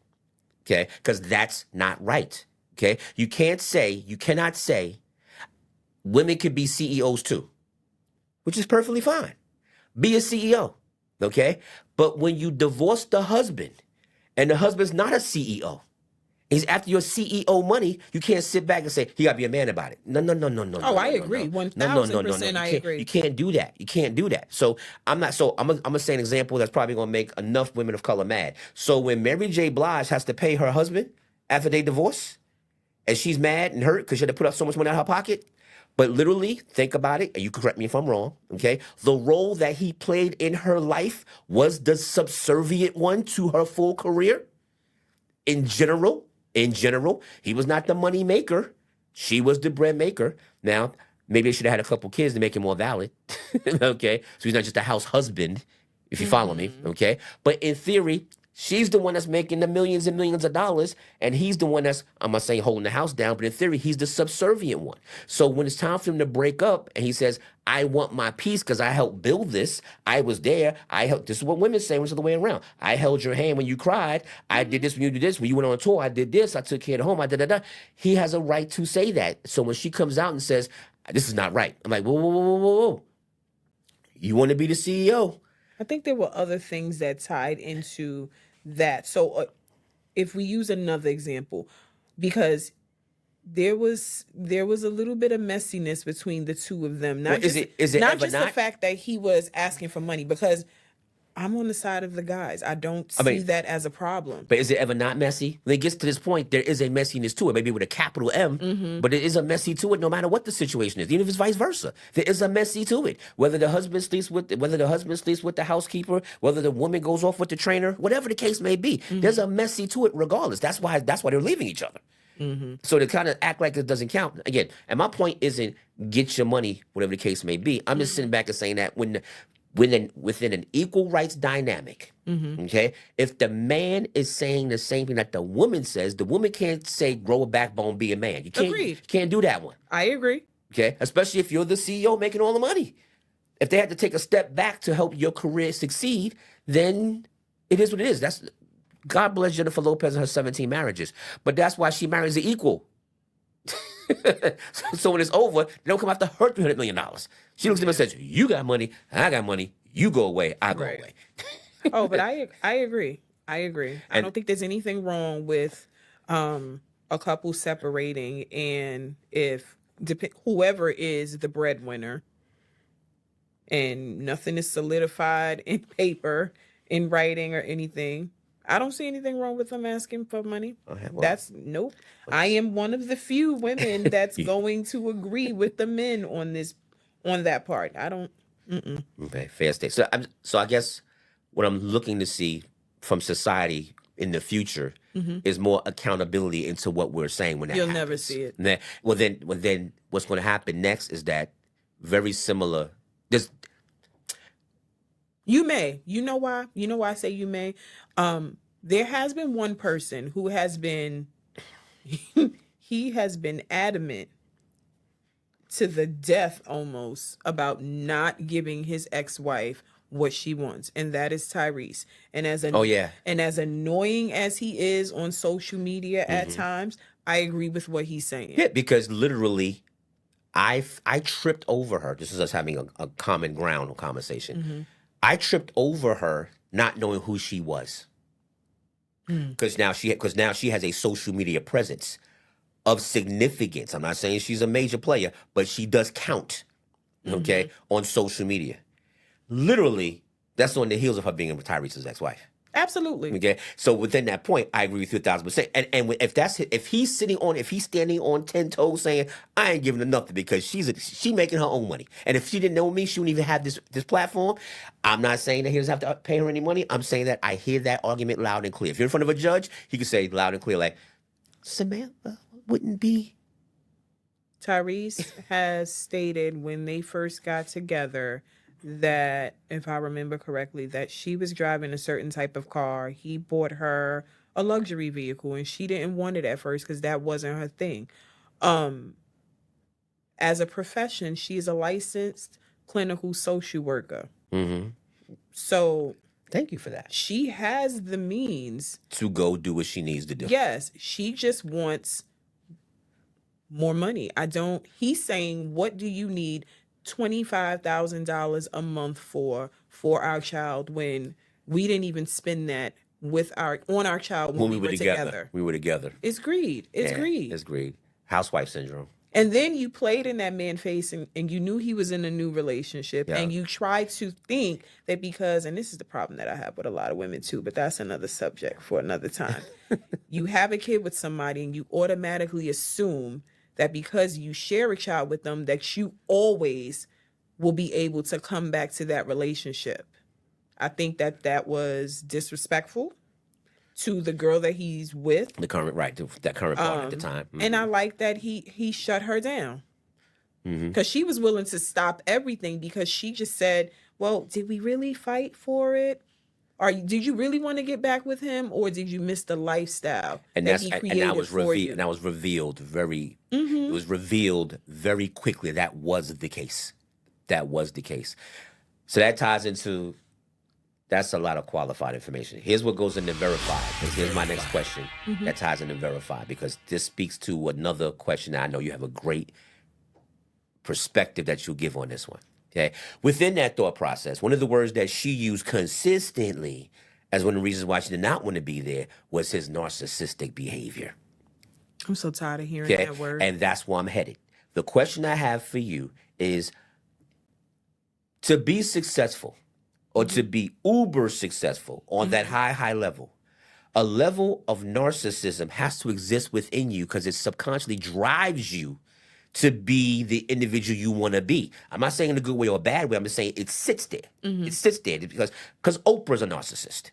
[SPEAKER 1] Okay? Because that's not right. Okay? You cannot say women could be CEOs too, which is perfectly fine. Be a CEO. Okay? But when you divorce the husband and the husband's not a CEO, he's after your CEO money, you can't sit back and say, he got to be a man about it. No.
[SPEAKER 2] Oh, I agree. 1000% I agree.
[SPEAKER 1] You can't do that. You can't do that. So I'm going to say an example that's probably going to make enough women of color mad. So when Mary J. Blige has to pay her husband after they divorce, and she's mad and hurt because she had to put up so much money out of her pocket, but literally, think about it, and you can correct me if I'm wrong, okay? The role that he played in her life was the subservient one to her full career. In general, he was not the money maker. She was the bread maker. Now, maybe they should have had a couple kids to make it more valid, okay? So he's not just a house husband, if you follow me, okay? But in theory, she's the one that's making the millions and millions of dollars, and he's the one that's, I'm not saying holding the house down, but in theory, he's the subservient one. So when it's time for him to break up, and he says, I want my piece because I helped build this. I was there. This is what women say, which is the way around. I held your hand when you cried. I did this when you did this. When you went on tour, I did this. I took care of the home. I da-da-da. He has a right to say that. So when she comes out and says, this is not right, I'm like, whoa. You want to be the CEO?
[SPEAKER 2] I think there were other things that tied into that. So if we use another example, because there was a little bit of messiness between the two of them. Not
[SPEAKER 1] Well,
[SPEAKER 2] just
[SPEAKER 1] is it
[SPEAKER 2] not
[SPEAKER 1] ever
[SPEAKER 2] just the
[SPEAKER 1] not?
[SPEAKER 2] fact that he was asking for money, because I'm on the side of the guys. I don't see
[SPEAKER 1] mean,
[SPEAKER 2] that as a problem.
[SPEAKER 1] But is it ever not messy? When it gets to this point, there is a messiness to it, maybe with a capital M, but it is a messy to it no matter what the situation is, even if it's vice versa. There is a messy to it. Whether the husband sleeps with the housekeeper, whether the woman goes off with the trainer, whatever the case may be, there's a messy to it regardless. That's why they're leaving each other. So to kind of act like it doesn't count again. And my point isn't get your money, whatever the case may be. I'm just sitting back and saying that within an equal rights dynamic, okay, if the man is saying the same thing that the woman says, the woman can't say grow a backbone, be a man. You can't.
[SPEAKER 2] Agreed.
[SPEAKER 1] You can't do that one.
[SPEAKER 2] I agree.
[SPEAKER 1] Okay, especially if you're the CEO making all the money. If they had to take a step back to help your career succeed, then it is what it is. That's God bless Jennifer Lopez and her 17 marriages, but that's why she marries the equal. So when it's over, they don't come after her $300 million. She looks at him and says, "You got money, I got money. You go away, I go
[SPEAKER 2] Right.
[SPEAKER 1] away."
[SPEAKER 2] Oh, but I agree. I agree. I don't think there's anything wrong with a couple separating, and if whoever is the breadwinner, and nothing is solidified in paper, in writing, or anything. I don't see anything wrong with them asking for money.
[SPEAKER 1] Okay, well,
[SPEAKER 2] That's nope. I am one of the few women that's going to agree with the men on that part. I don't.
[SPEAKER 1] okay, fair state. So I guess what I'm looking to see from society in the future is more accountability into what we're saying when that
[SPEAKER 2] You'll
[SPEAKER 1] happens.
[SPEAKER 2] never see it.
[SPEAKER 1] Well, then what's going to happen next is that very similar.
[SPEAKER 2] You may. You know why? You know why I say you may? There has been one person who has been he has been adamant to the death almost about not giving his ex-wife what she wants, and that is Tyrese. And as annoying as he is on social media at times, I agree with what he's saying.
[SPEAKER 1] Yeah, because literally, I tripped over her. This is us having a common ground conversation. I tripped over her not knowing who she was, because now she has a social media presence of significance. I'm not saying she's a major player, but she does count. Okay, on social media. Literally, that's on the heels of her being Tyrese's ex-wife.
[SPEAKER 2] Absolutely.
[SPEAKER 1] Okay, so within that point, I agree with you 1,000%. And if he's standing on 10 toes saying I ain't giving her nothing because she making her own money, and if she didn't know me, she wouldn't even have this platform. I'm not saying that he doesn't have to pay her any money. I'm saying that I hear that argument loud and clear. If you're in front of a judge, he could say loud and clear like, Samantha wouldn't be.
[SPEAKER 2] Tyrese has stated when they first got together that, if I remember correctly, that she was driving a certain type of car. He bought her a luxury vehicle, and she didn't want it at first because that wasn't her thing. As a profession, she's a licensed clinical social worker. So
[SPEAKER 1] Thank you for that.
[SPEAKER 2] she has the means
[SPEAKER 1] To go do what she needs to do.
[SPEAKER 2] Yes, she just wants more money. He's saying, what do you need $25,000 a month for our child, when we didn't even spend that on our child when we were together.
[SPEAKER 1] We were together.
[SPEAKER 2] It's greed. It's
[SPEAKER 1] Yeah,
[SPEAKER 2] greed.
[SPEAKER 1] It's greed. Housewife syndrome.
[SPEAKER 2] And then you played in that man's face, and you knew he was in a new relationship,
[SPEAKER 1] Yeah.
[SPEAKER 2] and you tried to think that because, and this is the problem that I have with a lot of women too, but that's another subject for another time. You have a kid with somebody, and you automatically assume that because you share a child with them, that you always will be able to come back to that relationship. I think that was disrespectful to the girl that he's with.
[SPEAKER 1] That current part at the time.
[SPEAKER 2] And I like that he shut her down. Because she was willing to stop everything, because she just said, well, did we really fight for it? Or did you really want to get back with him, or did you miss the lifestyle that he created for you?
[SPEAKER 1] And that was revealed very. It was revealed very quickly. That was the case. That was the case. So that ties into. That's a lot of qualified information. Here's what goes into verified. Because here's my next question that ties into verified, because this speaks to another question that I know you have a great perspective that you'll give on this one. Okay. Within that thought process, one of the words that she used consistently as one of the reasons why she did not want to be there was his narcissistic behavior.
[SPEAKER 2] I'm so tired of hearing
[SPEAKER 1] Okay,
[SPEAKER 2] that word.
[SPEAKER 1] and that's where I'm headed. The question I have for you is, to be successful, or to be uber successful on that high level, a level of narcissism has to exist within you because it subconsciously drives you to be the individual you want to be. I'm not saying in a good way or a bad way. I'm just saying it sits there. It sits there because Oprah's a narcissist,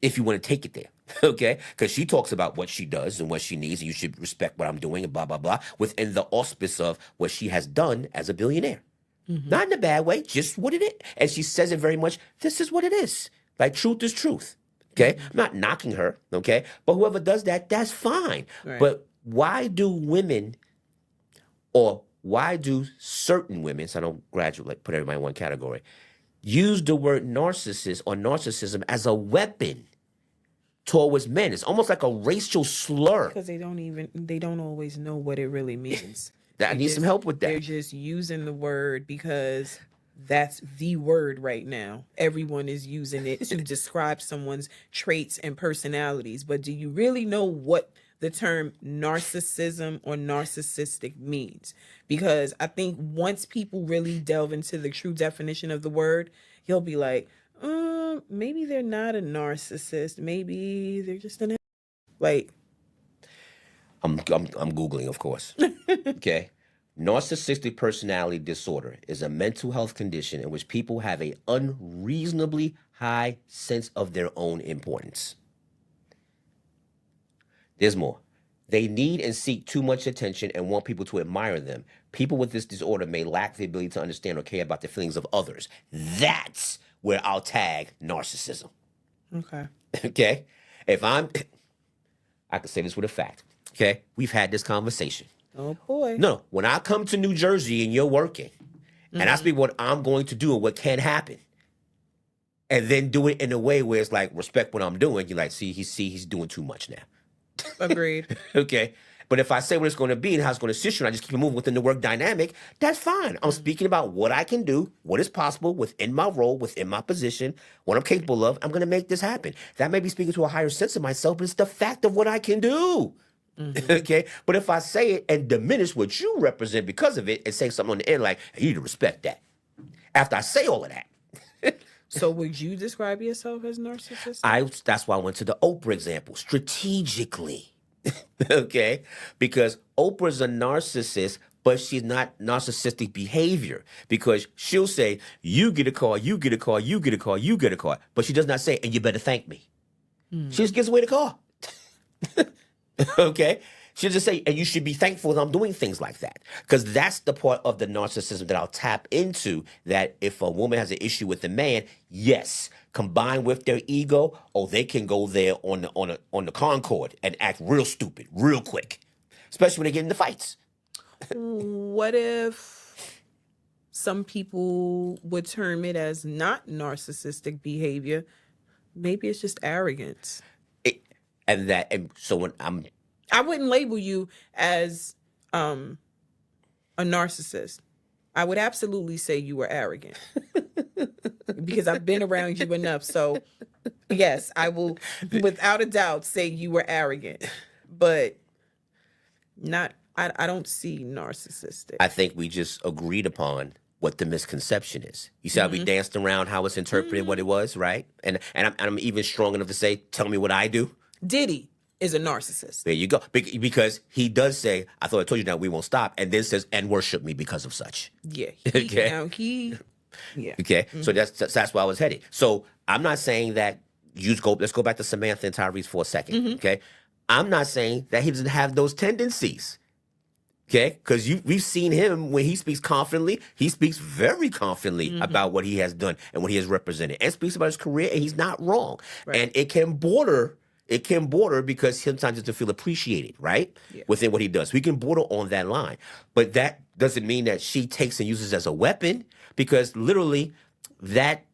[SPEAKER 1] if you want to take it there, okay? Because she talks about what she does and what she needs, and you should respect what I'm doing and blah, blah, blah, within the auspice of what she has done as a billionaire. Not in a bad way, just what it is. And she says it very much, this is what it is. Like, truth is truth, okay? I'm not knocking her, okay? But whoever does that, that's fine.
[SPEAKER 2] Right.
[SPEAKER 1] But why do women, or why do certain women, so I don't put everybody in one category, use the word narcissist or narcissism as a weapon towards men? It's almost like a racial slur.
[SPEAKER 2] Because they don't always know what it really means.
[SPEAKER 1] I need some help with that.
[SPEAKER 2] They're just using the word because that's the word right now. Everyone is using it to describe someone's traits and personalities. But do you really know what the term narcissism or narcissistic means? Because I think once people really delve into the true definition of the word, you'll be like, maybe they're not a narcissist. Maybe they're just an like.
[SPEAKER 1] I'm Googling, of course. Okay. Narcissistic personality disorder is a mental health condition in which people have an unreasonably high sense of their own importance. There's more. They need and seek too much attention and want people to admire them. People with this disorder may lack the ability to understand or care about the feelings of others. That's where I'll tag narcissism.
[SPEAKER 2] Okay.
[SPEAKER 1] Okay? I can say this with a fact. Okay? We've had this conversation.
[SPEAKER 2] Oh boy.
[SPEAKER 1] No, when I come to New Jersey and you're working, and I speak what I'm going to do and what can happen, and then do it in a way where it's like, respect what I'm doing, you're like, he's doing too much now.
[SPEAKER 2] Agreed.
[SPEAKER 1] Okay? But if I say what it's going to be and how it's going to assist you, and I just keep it moving within the work dynamic, that's fine. I'm speaking about what I can do, what is possible within my role, within my position, what I'm capable of. I'm going to make this happen. That may be speaking to a higher sense of myself, but it's the fact of what I can do. Okay? But if I say it and diminish what you represent because of it and say something on the end like, hey, you need to respect that. After I say all of that.
[SPEAKER 2] So would you describe yourself as narcissistic?
[SPEAKER 1] That's why I went to the Oprah example, strategically. Okay? Because Oprah's a narcissist, but she's not narcissistic behavior. Because she'll say, you get a car, you get a car, you get a car, you get a car. But she does not say, and you better thank me. She just gives away the car. Okay? She'll just say, and you should be thankful that I'm doing things like that. Because that's the part of the narcissism that I'll tap into, that if a woman has an issue with a man, yes, combined with their ego, they can go there on the Concord and act real stupid, real quick. Especially when they get into fights.
[SPEAKER 2] What if some people would term it as not narcissistic behavior? Maybe it's just arrogance.
[SPEAKER 1] And so when
[SPEAKER 2] I wouldn't label you as a narcissist. I would absolutely say you were arrogant because I've been around you enough. So yes, I will without a doubt say you were arrogant, but not, I don't see narcissistic.
[SPEAKER 1] I think we just agreed upon what the misconception is. You see how we danced around how it's interpreted, what it was, right? And I'm even strong enough to say, tell me what I do.
[SPEAKER 2] Diddy is a narcissist.
[SPEAKER 1] There you go. Because he does say, I thought I told you that we won't stop, and then says, and worship me because of such.
[SPEAKER 2] Yeah.
[SPEAKER 1] Okay.
[SPEAKER 2] Yeah.
[SPEAKER 1] Okay. So that's why I was headed. So I'm not saying that let's go back to Samantha and Tyrese for a second. Okay. I'm not saying that he doesn't have those tendencies. Okay, because we've seen him when he speaks confidently. He speaks very confidently about what he has done and what he has represented, and speaks about his career, and he's not wrong.
[SPEAKER 2] Right.
[SPEAKER 1] And it can border because sometimes he doesn't feel appreciated, right? Yeah. Within what he does. We can border on that line. But that doesn't mean that she takes and uses it as a weapon, because literally that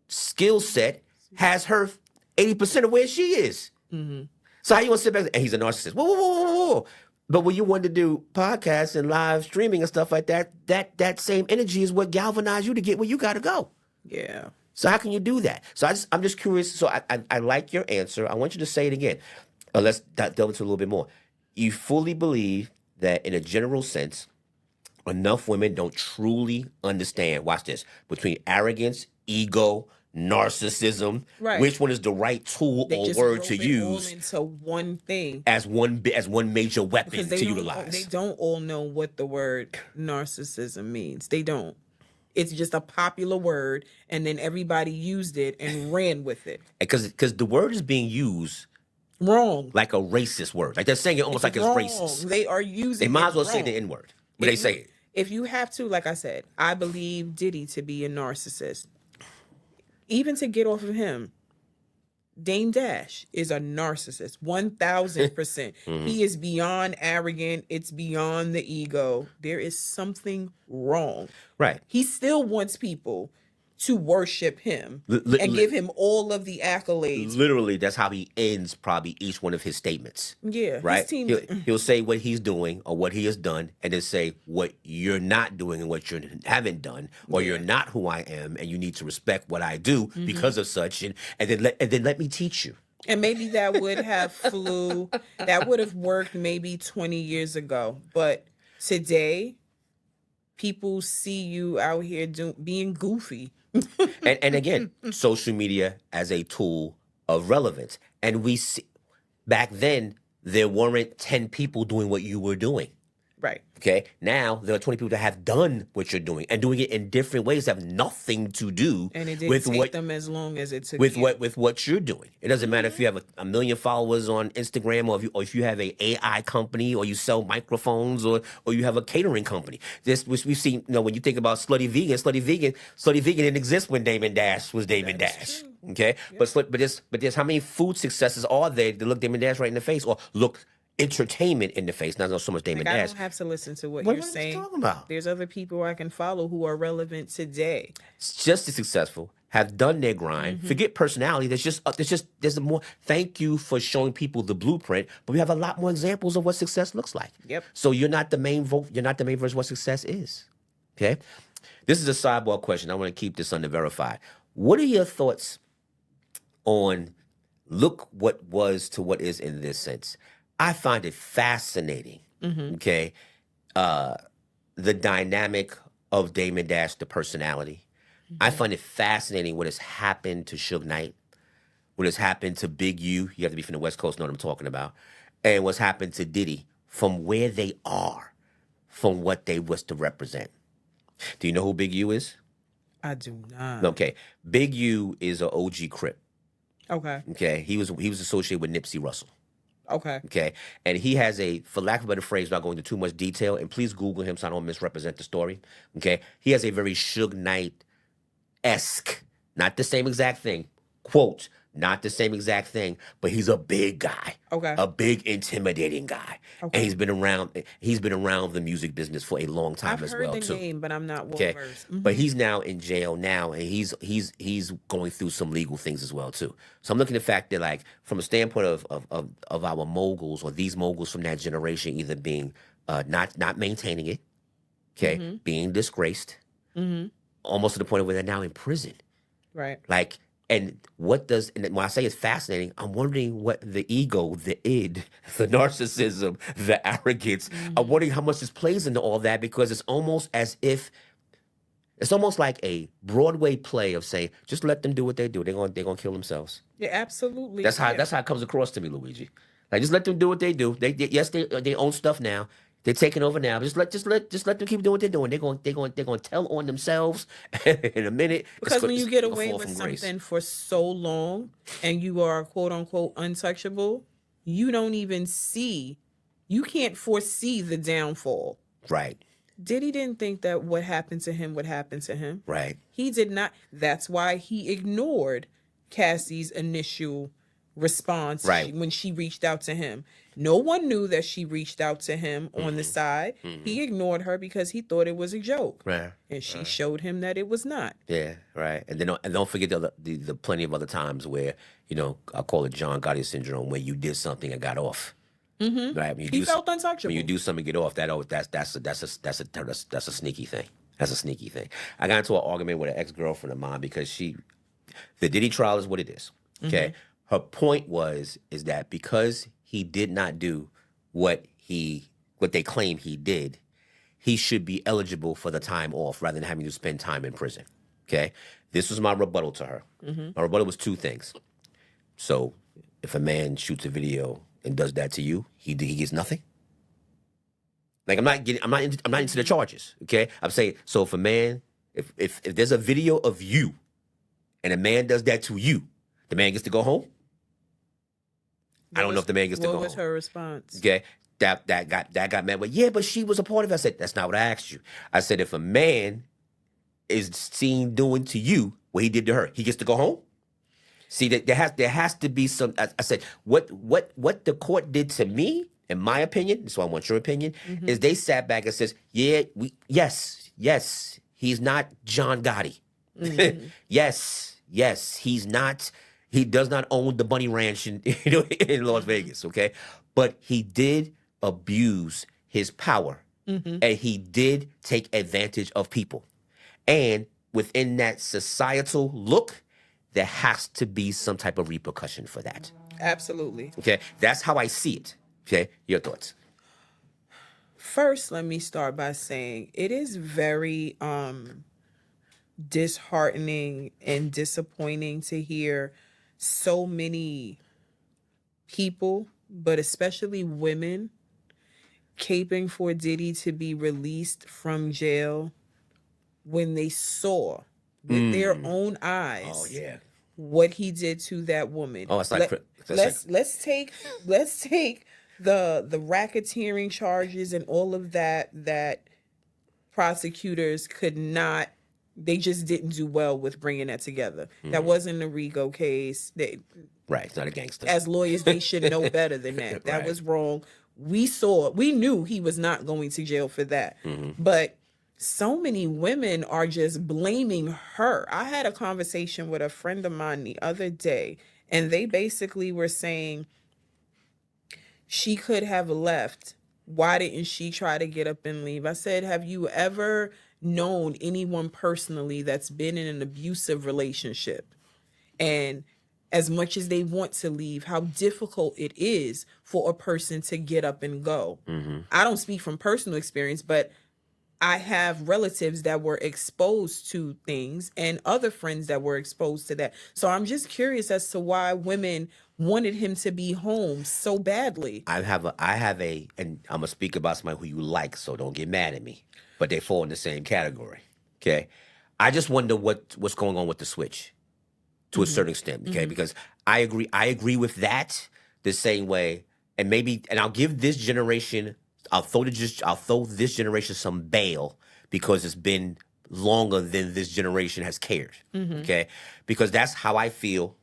[SPEAKER 1] skill set has her 80% of where she is. So how you want to sit back and he's a narcissist? Whoa. But when you want to do podcasts and live streaming and stuff like that, that same energy is what galvanized you to get where you got to go.
[SPEAKER 2] Yeah.
[SPEAKER 1] So how can you do that? So I'm just curious. So I like your answer. I want you to say it again. Let's delve into a little bit more. You fully believe that in a general sense, enough women don't truly understand, watch this, between arrogance, ego, narcissism,
[SPEAKER 2] Right.
[SPEAKER 1] which one is the right tool
[SPEAKER 2] They
[SPEAKER 1] or
[SPEAKER 2] just
[SPEAKER 1] word
[SPEAKER 2] rope
[SPEAKER 1] to
[SPEAKER 2] it all
[SPEAKER 1] use
[SPEAKER 2] into one thing
[SPEAKER 1] as one major weapon
[SPEAKER 2] because
[SPEAKER 1] to
[SPEAKER 2] they
[SPEAKER 1] utilize.
[SPEAKER 2] don't all know what the word narcissism means. They don't. It's just a popular word, and then everybody used it and ran with it.
[SPEAKER 1] Because the word is being used
[SPEAKER 2] Wrong.
[SPEAKER 1] like a racist word. Like they're saying it almost like it's
[SPEAKER 2] wrong.
[SPEAKER 1] racist.
[SPEAKER 2] They are using.
[SPEAKER 1] They might
[SPEAKER 2] it
[SPEAKER 1] as well say
[SPEAKER 2] wrong.
[SPEAKER 1] the N word, but they say it.
[SPEAKER 2] If you have to, like I said, I believe Diddy to be a narcissist. Even to get off of him, Dame Dash is a narcissist, 1000%. He is beyond arrogant. It's beyond the ego. There is something wrong.
[SPEAKER 1] Right.
[SPEAKER 2] He still wants people to worship him and give him all of the accolades.
[SPEAKER 1] Literally, that's how he ends probably each one of his statements.
[SPEAKER 2] Yeah, his
[SPEAKER 1] Right?
[SPEAKER 2] team-
[SPEAKER 1] He'll say what he's doing or what he has done, and then say what you're not doing and what you haven't done, or you're not who I am, and you need to respect what I do because of such, and then let me teach you.
[SPEAKER 2] And maybe that would have that would have worked maybe 20 years ago. But today, people see you out here being goofy.
[SPEAKER 1] And again, social media as a tool of relevance. And we see back then there weren't 10 people doing what you were doing.
[SPEAKER 2] Right.
[SPEAKER 1] Okay. Now there are 20 people that have done what you're doing and doing it in different ways that have nothing to do
[SPEAKER 2] And it didn't
[SPEAKER 1] with
[SPEAKER 2] take
[SPEAKER 1] what
[SPEAKER 2] them as long as it took
[SPEAKER 1] with
[SPEAKER 2] you.
[SPEAKER 1] what you're doing. It doesn't matter if you have a million followers on Instagram or if you have a AI company or you sell microphones or you have a catering company. This which we've seen, when you think about Slutty Vegan didn't exist when Damon Dash was Damon Dash. Okay? Yeah. But there's how many food successes are there that look Damon Dash right in the face or look entertainment in the face, not so much Damon Dash.
[SPEAKER 2] I don't have to listen to what
[SPEAKER 1] What
[SPEAKER 2] you're
[SPEAKER 1] are you
[SPEAKER 2] saying.
[SPEAKER 1] talking about?
[SPEAKER 2] There's other people I can follow who are relevant today.
[SPEAKER 1] It's just as successful, have done their grind. Forget personality. There's a more. Thank you for showing people the blueprint, but we have a lot more examples of what success looks like.
[SPEAKER 2] Yep.
[SPEAKER 1] So you're not the main vote. You're not the main version of what success is. Okay. This is a sidebar question. I want to keep this under verified. What are your thoughts on look what was to what is in this sense? I find it fascinating, okay, the dynamic of Damon Dash, the personality. I find it fascinating what has happened to Suge Knight, what has happened to Big U. You have to be from the West Coast to know what I'm talking about. And what's happened to Diddy from where they are, from what they was to represent. Do you know who Big U is?
[SPEAKER 2] I do not.
[SPEAKER 1] Okay. Big U is an OG Crip.
[SPEAKER 2] Okay.
[SPEAKER 1] Okay. He was associated with Nipsey Russell.
[SPEAKER 2] Okay.
[SPEAKER 1] Okay. And he has for lack of a better phrase, not going into too much detail, and please Google him so I don't misrepresent the story. Okay. He has a very Suge Knight-esque, not the same exact thing, quote, not the same exact thing, but he's a big guy.
[SPEAKER 2] Okay.
[SPEAKER 1] A big, intimidating guy.
[SPEAKER 2] Okay.
[SPEAKER 1] And he's been around the music business for a long time
[SPEAKER 2] I've
[SPEAKER 1] as
[SPEAKER 2] heard
[SPEAKER 1] well,
[SPEAKER 2] the
[SPEAKER 1] too.
[SPEAKER 2] name, but I'm not well
[SPEAKER 1] Okay,
[SPEAKER 2] versed.
[SPEAKER 1] but he's now in jail now, and he's going through some legal things as well too. So I'm looking at the fact that, like, from a standpoint of our moguls or these moguls from that generation, either being not maintaining it, okay, being disgraced, almost to the point of where they're now in prison,
[SPEAKER 2] Right.
[SPEAKER 1] like. And what does, and when I say it's fascinating, I'm wondering what the ego, the id, the narcissism, the arrogance, I'm wondering how much this plays into all that, because it's almost as if, it's almost like a Broadway play of saying, just let them do what they do. They're gonna kill themselves.
[SPEAKER 2] Yeah, absolutely.
[SPEAKER 1] That's how it comes across to me, Luigi. Like, just let them do what they do. They own stuff now. They're taking over now. Just let them keep doing what they're doing. They're going to tell on themselves in a minute.
[SPEAKER 2] Because when you get away
[SPEAKER 1] fall
[SPEAKER 2] with
[SPEAKER 1] from grace.
[SPEAKER 2] something for so long and you are quote unquote untouchable, you don't even see, you can't foresee the downfall.
[SPEAKER 1] Right.
[SPEAKER 2] Diddy didn't think that what happened to him would happen to him.
[SPEAKER 1] Right.
[SPEAKER 2] He did not. That's why he ignored Cassie's initial response when she reached out to him. No one knew that she reached out to him on the side. He ignored her because he thought it was a joke.
[SPEAKER 1] Right.
[SPEAKER 2] And she showed him that it was not.
[SPEAKER 1] Yeah, right. And then don't forget the plenty of other times where, I call it John Gotti syndrome, where you did something and got off. Right. When you
[SPEAKER 2] He felt untouchable.
[SPEAKER 1] When you do something and get off, that's a sneaky thing. That's a sneaky thing. I got into an argument with an ex-girlfriend of mine because the Diddy trial is what it is. Okay. Her point is that because he did not do what they claim he did, he should be eligible for the time off rather than having to spend time in prison. Okay? This was my rebuttal to her. My rebuttal was two things. So if a man shoots a video and does that to you, he gets nothing? Like I'm not into the charges. Okay? I'm saying, so if a man, if there's a video of you and a man does that to you, the man gets to go home? I don't know if the man gets to go home.
[SPEAKER 2] What was her response?
[SPEAKER 1] Okay? That got mad with, yeah, but she was a part of it. I said, that's not what I asked you. I said, if a man is seen doing to you what he did to her, he gets to go home? See, that there has to be some. I said, what the court did to me, in my opinion, so I want your opinion, is they sat back and says, yes, he's not John Gotti. Yes, he's not. He does not own the Bunny Ranch in Las Vegas. Okay, but he did abuse his power, and he did take advantage of people, and within that societal look, there has to be some type of repercussion for that.
[SPEAKER 2] Absolutely.
[SPEAKER 1] Okay, that's how I see it. Okay, your thoughts?
[SPEAKER 2] First, let me start by saying it is very disheartening and disappointing to hear so many people, but especially women, caping for Diddy to be released from jail when they saw with their own eyes what he did to that woman.
[SPEAKER 1] Oh, it's like
[SPEAKER 2] let's take the racketeering charges and all of that prosecutors could not. They just didn't do well with bringing that together. That wasn't a Rigo case.
[SPEAKER 1] Right, it's not a gangster.
[SPEAKER 2] As lawyers, they should know better than that. That was wrong. We knew he was not going to jail for that. But so many women are just blaming her. I had a conversation with a friend of mine the other day, and they basically were saying she could have left. Why didn't she try to get up and leave? I said, have you ever known anyone personally that's been in an abusive relationship, and as much as they want to leave, how difficult it is for a person to get up and go? I don't speak from personal experience, but I have relatives that were exposed to things and other friends that were exposed to that. So I'm just curious as to why women wanted him to be home so badly.
[SPEAKER 1] I have a, and I'm gonna speak about somebody who you like, so don't get mad at me. But they fall in the same category. Okay, I just wonder what's going on with the switch, to a certain extent. Okay, because I agree with that the same way, and I'll give this generation. I'll throw this generation some bail because it's been longer than this generation has cared. Okay, because that's how I feel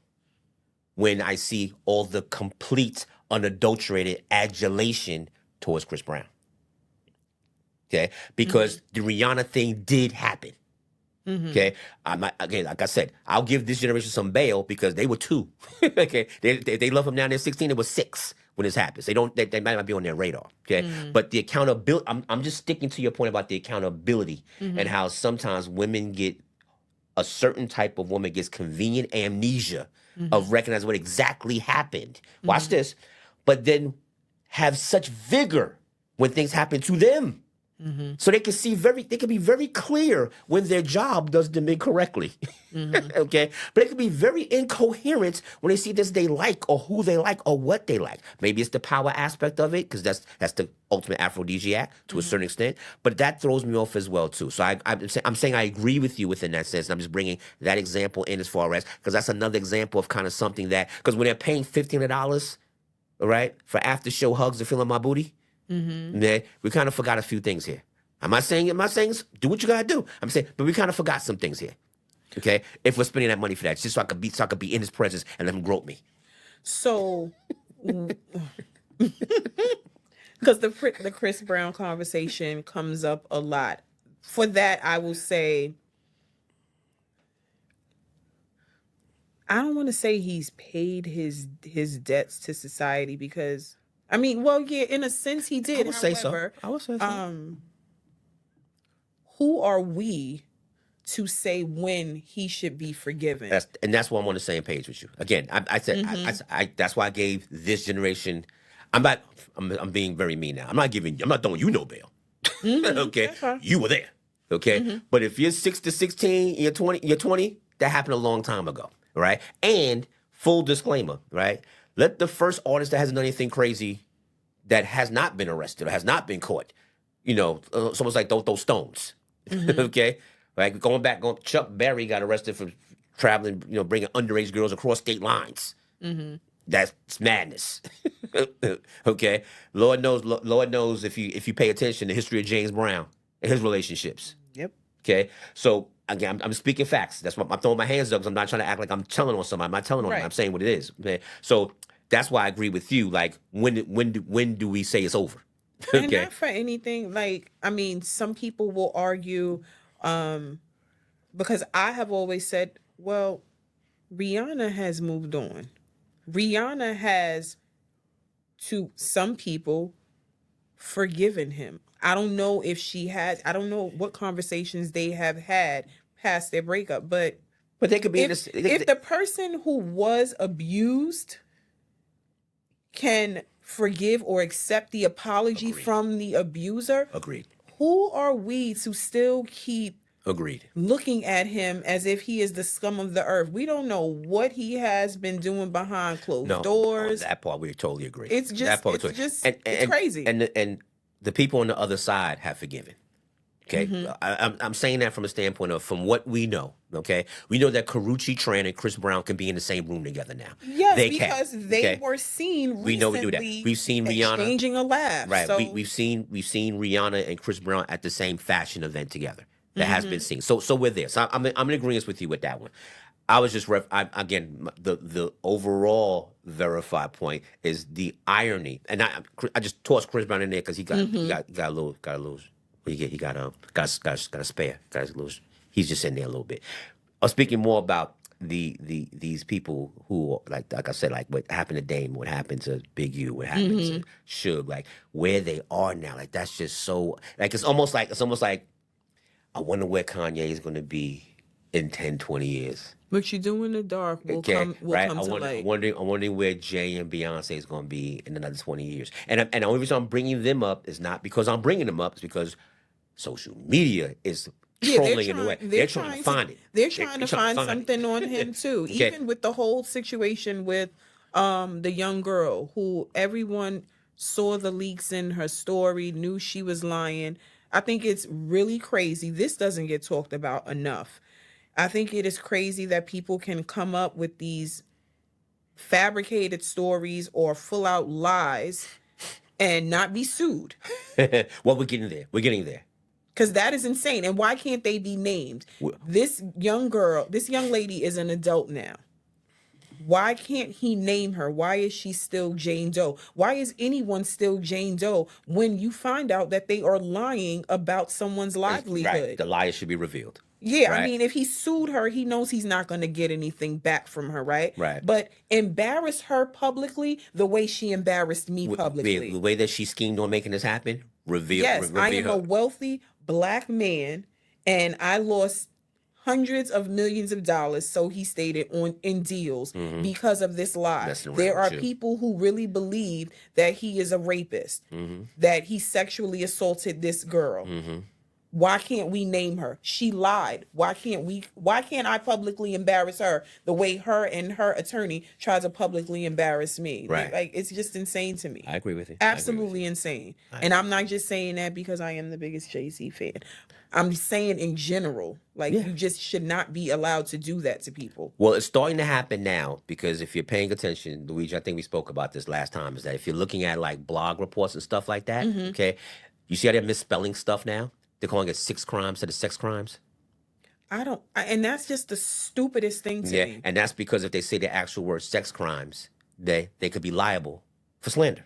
[SPEAKER 1] when I see all the complete, unadulterated adulation towards Chris Brown. Okay, because the Rihanna thing did happen. Okay, like I said, I'll give this generation some bail because they were 2. Okay, they love him now. They're 16. It was 6 when this happens. They might not be on their radar. Okay, but the accountability. I'm just sticking to your point about the accountability and how sometimes a certain type of woman gets convenient amnesia of recognizing what exactly happened. Watch this, but then have such vigor when things happen to them. So they can be very clear when their job does them incorrectly. Okay? But it can be very incoherent when they see this they like or who they like or what they like. Maybe it's the power aspect of it, because that's the ultimate aphrodisiac to a certain extent. But that throws me off as well too. So I'm saying I agree with you within that sense. And I'm just bringing that example in as far as, because that's another example of kind of something that, because when they're paying $1,500, all right, for after show hugs and feeling my booty, man, we kind of forgot a few things here. I'm not saying do what you gotta do. I'm saying, but we kind of forgot some things here. Okay, if we're spending that money for that, just so I could be in his presence and let him grope me.
[SPEAKER 2] So, because the Chris Brown conversation comes up a lot. For that, I will say, I don't want to say he's paid his debts to society, because I mean, well, yeah, in a sense he did.
[SPEAKER 1] I would say so.
[SPEAKER 2] Who are we to say when he should be forgiven?
[SPEAKER 1] That's why I'm on the same page with you. Again, I said I that's why I gave this generation. I'm being very mean now. I'm not throwing you no bail. Okay,
[SPEAKER 2] That's fine.
[SPEAKER 1] you were there. Okay, but if you're 6 to 16, you're 20. That happened a long time ago, right? And full disclaimer, right? Let the first artist that hasn't done anything crazy, that has not been arrested or has not been caught, it's almost like don't throw stones. Okay, like Chuck Berry got arrested for traveling, bringing underage girls across state lines. That's madness. Okay, Lord knows if you pay attention to the history of James Brown and his relationships.
[SPEAKER 2] Yep.
[SPEAKER 1] Okay, so again, I'm speaking facts. That's why I'm throwing my hands up, because I'm not trying to act like I'm telling on somebody. I'm not telling on them.
[SPEAKER 2] Right.
[SPEAKER 1] I'm saying what it is. Okay, so that's why I agree with you. Like, when do we say it's over?
[SPEAKER 2] And
[SPEAKER 1] Okay,
[SPEAKER 2] not for anything. Like, I mean, some people will argue, because I have always said, well, Rihanna has moved on. Rihanna has, to some people, forgiven him. I don't know if she has. I don't know what conversations they have had past their breakup, but
[SPEAKER 1] but they could be in
[SPEAKER 2] if,
[SPEAKER 1] this.
[SPEAKER 2] if the person who was abused can forgive or accept the apology
[SPEAKER 1] Agreed.
[SPEAKER 2] from the abuser,
[SPEAKER 1] Agreed.
[SPEAKER 2] who are we to still keep
[SPEAKER 1] Agreed.
[SPEAKER 2] looking at him as if he is the scum of the earth? We don't know what he has been doing behind closed
[SPEAKER 1] No,
[SPEAKER 2] doors.
[SPEAKER 1] on that part we totally agree.
[SPEAKER 2] It's just,
[SPEAKER 1] That part we
[SPEAKER 2] it's
[SPEAKER 1] totally-
[SPEAKER 2] just, it's crazy.
[SPEAKER 1] And the people on the other side have forgiven. Okay,
[SPEAKER 2] Mm-hmm.
[SPEAKER 1] I'm saying that from a standpoint of, from what we know. Okay, we know that Karrueche Tran and Chris Brown can be in the same room together now.
[SPEAKER 2] Yes,
[SPEAKER 1] they
[SPEAKER 2] because
[SPEAKER 1] can.
[SPEAKER 2] they
[SPEAKER 1] Okay?
[SPEAKER 2] were seen recently.
[SPEAKER 1] We know we do that. We've seen Rihanna
[SPEAKER 2] exchanging a laugh.
[SPEAKER 1] Right.
[SPEAKER 2] So,
[SPEAKER 1] We've seen Rihanna and Chris Brown at the same fashion event together. That has
[SPEAKER 2] Mm-hmm.
[SPEAKER 1] been seen. So we're there. So I'm in agreement with you with that one. I was just again, the overall verified point is the irony, and I just tossed Chris Brown in there because he got a little. He got a spare. He's just in there a little bit. I was speaking more about these people who, like I said, like what happened to Dame, what happened to Big U, what happened to Suge, like where they are now. Like, that's just so, like it's almost like I wonder where Kanye is going to be in 10, 20 years.
[SPEAKER 2] what you do in the dark will
[SPEAKER 1] Okay,
[SPEAKER 2] come
[SPEAKER 1] right?
[SPEAKER 2] to light.
[SPEAKER 1] I'm wondering where Jay and Beyonce is going to be in another 20 years. And the only reason I'm bringing them up is not because I'm bringing them up, it's because social media is trolling in a way. They're trying to find it.
[SPEAKER 2] They're trying to find something on him too.
[SPEAKER 1] Okay.
[SPEAKER 2] Even with the whole situation with the young girl who everyone saw the leaks in her story, knew she was lying. I think it's really crazy. This doesn't get talked about enough. I think it is crazy that people can come up with these fabricated stories or full out lies and not be sued.
[SPEAKER 1] Well, we're getting there. We're getting there.
[SPEAKER 2] Because that is insane. And why can't they be named?
[SPEAKER 1] Well-
[SPEAKER 2] This young lady is an adult now. Why can't he name her? Why is she still Jane Doe? Why is anyone still Jane Doe when you find out that they are lying about someone's livelihood?
[SPEAKER 1] Right. The liar should be revealed.
[SPEAKER 2] Yeah, I
[SPEAKER 1] Right.
[SPEAKER 2] mean, if he sued her, he knows he's not going to get anything back from her, right?
[SPEAKER 1] Right.
[SPEAKER 2] But embarrass her publicly the way she embarrassed me publicly.
[SPEAKER 1] The way that she schemed on making this happen, reveal.
[SPEAKER 2] Yes, I am
[SPEAKER 1] her.
[SPEAKER 2] a wealthy Black man, and I lost hundreds of millions of dollars, so he stated, in deals because of this lie.
[SPEAKER 1] Messing around
[SPEAKER 2] There are
[SPEAKER 1] with you.
[SPEAKER 2] people who really believe that he is a rapist, that he sexually assaulted this girl. Why can't we name her? She lied. Why can't I publicly embarrass her the way her and her attorney tried to publicly embarrass me?
[SPEAKER 1] Right.
[SPEAKER 2] Like, it's just insane to me.
[SPEAKER 1] I agree with you.
[SPEAKER 2] Absolutely insane. And I'm not just saying that because I am the biggest Jay-Z fan. I'm saying in general, like, you just should not be allowed to do that to people.
[SPEAKER 1] Well, it's starting to happen now, because if you're paying attention, Luigi, I think we spoke about this last time, is that if you're looking at like blog reports and stuff like that, okay, you see how they're misspelling stuff now? They're calling it 6 crimes instead of sex crimes.
[SPEAKER 2] And that's just the stupidest thing to me.
[SPEAKER 1] And that's because if they say the actual word sex crimes, they could be liable for slander.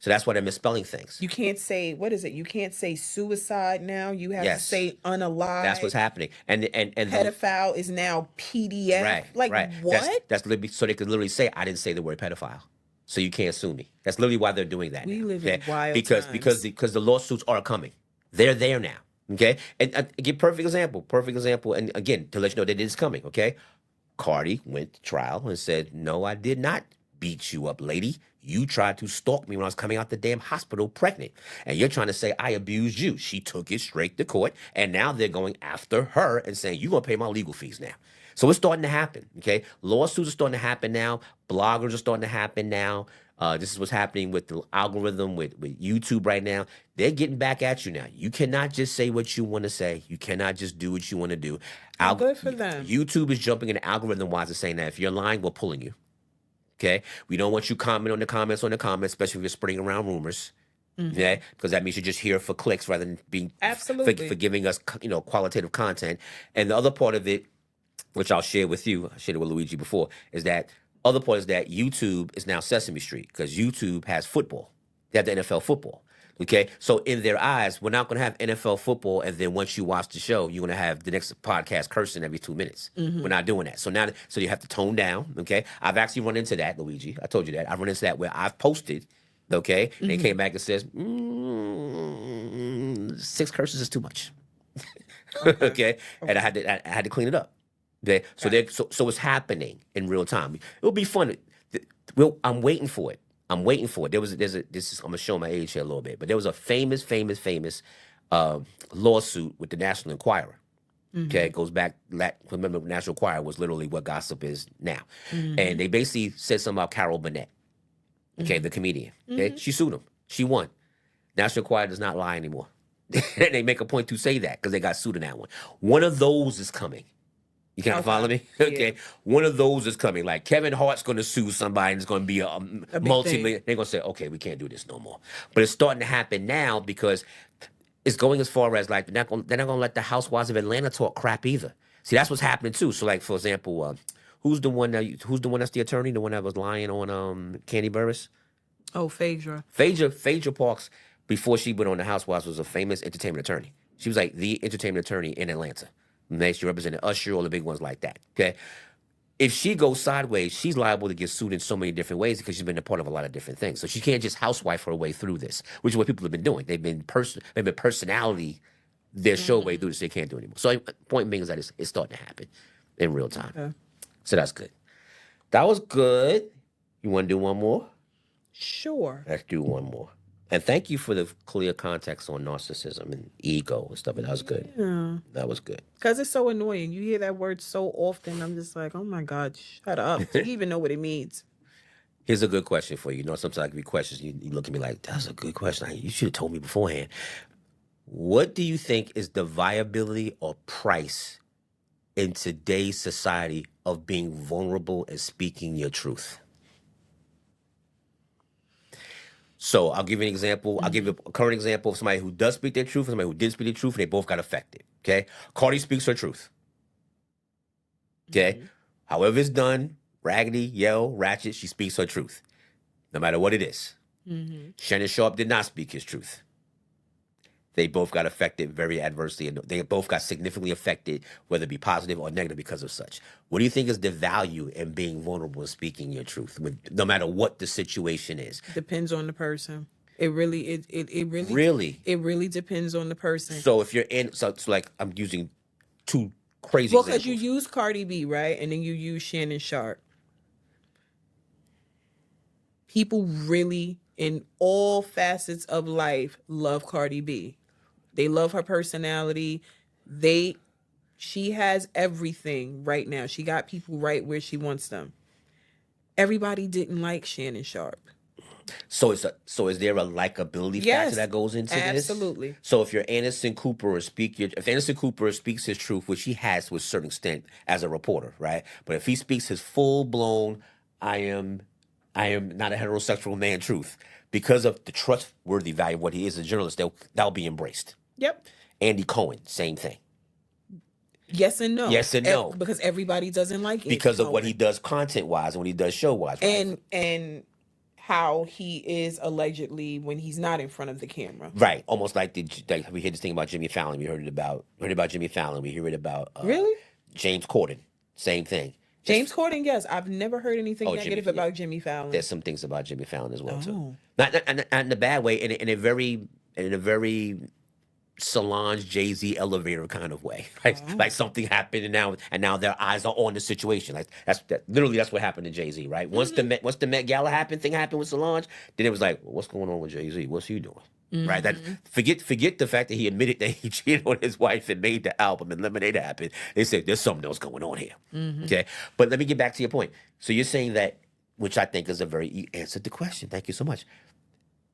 [SPEAKER 1] So that's why they're misspelling things.
[SPEAKER 2] You can't say, what is it? You can't say suicide now. You have
[SPEAKER 1] Yes.
[SPEAKER 2] to say unalive.
[SPEAKER 1] That's what's happening. And
[SPEAKER 2] Pedophile is now PDF.
[SPEAKER 1] right,
[SPEAKER 2] Like,
[SPEAKER 1] right.
[SPEAKER 2] what?
[SPEAKER 1] That's literally, so they could literally say, I didn't say the word pedophile, so you can't sue me. That's literally why they're doing that.
[SPEAKER 2] We
[SPEAKER 1] now,
[SPEAKER 2] live in wild
[SPEAKER 1] because
[SPEAKER 2] times.
[SPEAKER 1] because the lawsuits are coming. They're there now. Okay, and give perfect example. And again, to let you know that it is coming. Okay, Cardi went to trial and said, "No, I did not beat you up, lady. You tried to stalk me when I was coming out the damn hospital pregnant. And you're trying to say I abused you. She took it straight to court. And now they're going after her and saying, you're going to pay my legal fees now. So it's starting to happen, okay? Lawsuits are starting to happen now. Bloggers are starting to happen now. This is what's happening with the algorithm, with YouTube right now. They're getting back at you now. You cannot just say what you want to say. You cannot just do what you want to do.
[SPEAKER 2] Good for them.
[SPEAKER 1] YouTube is jumping in algorithm-wise and saying that if you're lying, we're pulling you. Okay? We don't want you comment on the comments, especially if you're spreading around rumors. Okay? Because that means you're just here for clicks rather than being
[SPEAKER 2] Absolutely.
[SPEAKER 1] for giving us qualitative content. And the other part of it, which I'll share with you, I shared it with Luigi before, is that other part is that YouTube is now Sesame Street because YouTube has football. They have the NFL football. Okay, so in their eyes, we're not going to have NFL football, and then once you watch the show, you're going to have the next podcast cursing every 2 minutes. We're not doing that. So now, so you have to tone down. Okay, I've actually run into that, Luigi. I told you that. I've run into that where I've posted. Okay, and they came back and says 6 curses is too much. Okay, and I had to clean it up. Okay, so it's happening in real time. It'll be fun. I'm waiting for it. I'm waiting for it. I'm gonna show my age here a little bit, but there was a famous lawsuit with the National Enquirer. Okay, it goes back. Remember, National Enquirer was literally what gossip is now, and they basically said something about Carol Burnett. Okay, the comedian. Okay, she sued him. She won. National Enquirer does not lie anymore. They make a point to say that because they got sued in that one. One of those is coming. You can't follow me? Okay. Yeah. One of those is coming. Like Kevin Hart's going to sue somebody and it's going to be a multi-million. They're going to say, okay, we can't do this no more. But it's starting to happen now because it's going as far as like they're not going to let the Housewives of Atlanta talk crap either. See, that's what's happening too. So like, for example, who's the one that's the attorney? The one that was lying on Candy Burris?
[SPEAKER 2] Oh, Phaedra.
[SPEAKER 1] Phaedra Parks, before she went on the Housewives, was a famous entertainment attorney. She was like the entertainment attorney in Atlanta. She represented Usher, all the big ones like that. Okay, if she goes sideways, she's liable to get sued in so many different ways because she's been a part of a lot of different things. So she can't just housewife her way through this, which is what people have been doing. They've been personality their show way through this. They can't do it anymore. So point being is that it's starting to happen in real time. Okay. So that's good. That was good. You want to do one more?
[SPEAKER 2] Sure.
[SPEAKER 1] Let's do one more. And thank you for the clear context on narcissism and ego and stuff. And that was good. Yeah. That was good.
[SPEAKER 2] Because it's so annoying. You hear that word so often. I'm just like, oh my God, shut up. Do you even know what it means?
[SPEAKER 1] Here's a good question for you. You know, sometimes I give you questions. You look at me like, that's a good question. You should have told me beforehand. What do you think is the viability or price in today's society of being vulnerable and speaking your truth? So I'll give you an example. I'll give you a current example of somebody who does speak their truth and somebody who did speak their truth, and they both got affected. Okay, Cardi speaks her truth. Okay, however it's done, raggedy, yell, ratchet, she speaks her truth, no matter what it is. Shannon Sharp did not speak his truth. They both got affected very adversely, and they both got significantly affected, whether it be positive or negative because of such. What do you think is the value in being vulnerable and speaking your truth, no matter what the situation is?
[SPEAKER 2] Depends on the person. It really depends on the person.
[SPEAKER 1] So if you're in, so like I'm using two crazy examples.
[SPEAKER 2] Because you use Cardi B, right? And then you use Shannon Sharp. People really, in all facets of life, love Cardi B. They love her personality. She has everything right now. She got people right where she wants them. Everybody didn't like Shannon Sharp.
[SPEAKER 1] So is there a likability factor that goes into this?
[SPEAKER 2] Absolutely.
[SPEAKER 1] So if you're Anderson Cooper if Anderson Cooper speaks his truth, which he has to a certain extent as a reporter, right? But if he speaks his full blown, I am not a heterosexual man truth, because of the trustworthy value of what he is as a journalist, that'll be embraced.
[SPEAKER 2] Yep.
[SPEAKER 1] Andy Cohen, same thing.
[SPEAKER 2] Yes and no.
[SPEAKER 1] Yes and no.
[SPEAKER 2] Because everybody doesn't like it.
[SPEAKER 1] Because of what he does content-wise and what he does show-wise. Right?
[SPEAKER 2] And how he is allegedly when he's not in front of the camera.
[SPEAKER 1] Right. Almost like we hear this thing about Jimmy Fallon. We heard about Jimmy Fallon. We hear it about
[SPEAKER 2] really?
[SPEAKER 1] James Corden. Same thing.
[SPEAKER 2] James Corden, yes. I've never heard anything negative about Jimmy Fallon.
[SPEAKER 1] There's some things about Jimmy Fallon as well too. Not in a bad way, in a very Solange Jay-Z elevator kind of way. Like something happened and now their eyes are on the situation. Like literally that's what happened to Jay-Z, right? Once the Met Gala thing happened with Solange, then it was like, well, what's going on with Jay-Z? What's he doing? Right? That forget the fact that he admitted that he cheated on his wife and made the album and Lemonade happened. They said there's something else going on here. Okay. But let me get back to your point. So you're saying that, which I think is you answered the question. Thank you so much.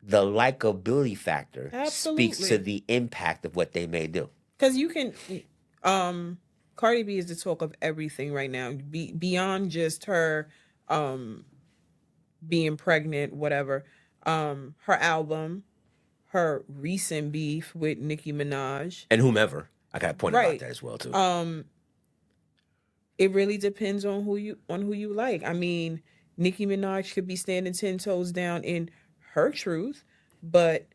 [SPEAKER 1] The likability factor speaks to the impact of what they may do.
[SPEAKER 2] Because you can, Cardi B is the talk of everything right now. Beyond just her, being pregnant, whatever. Her album, her recent beef with Nicki Minaj,
[SPEAKER 1] and whomever. I got a point about that as well too.
[SPEAKER 2] It really depends on who you like. I mean, Nicki Minaj could be standing 10 toes down in her truth, but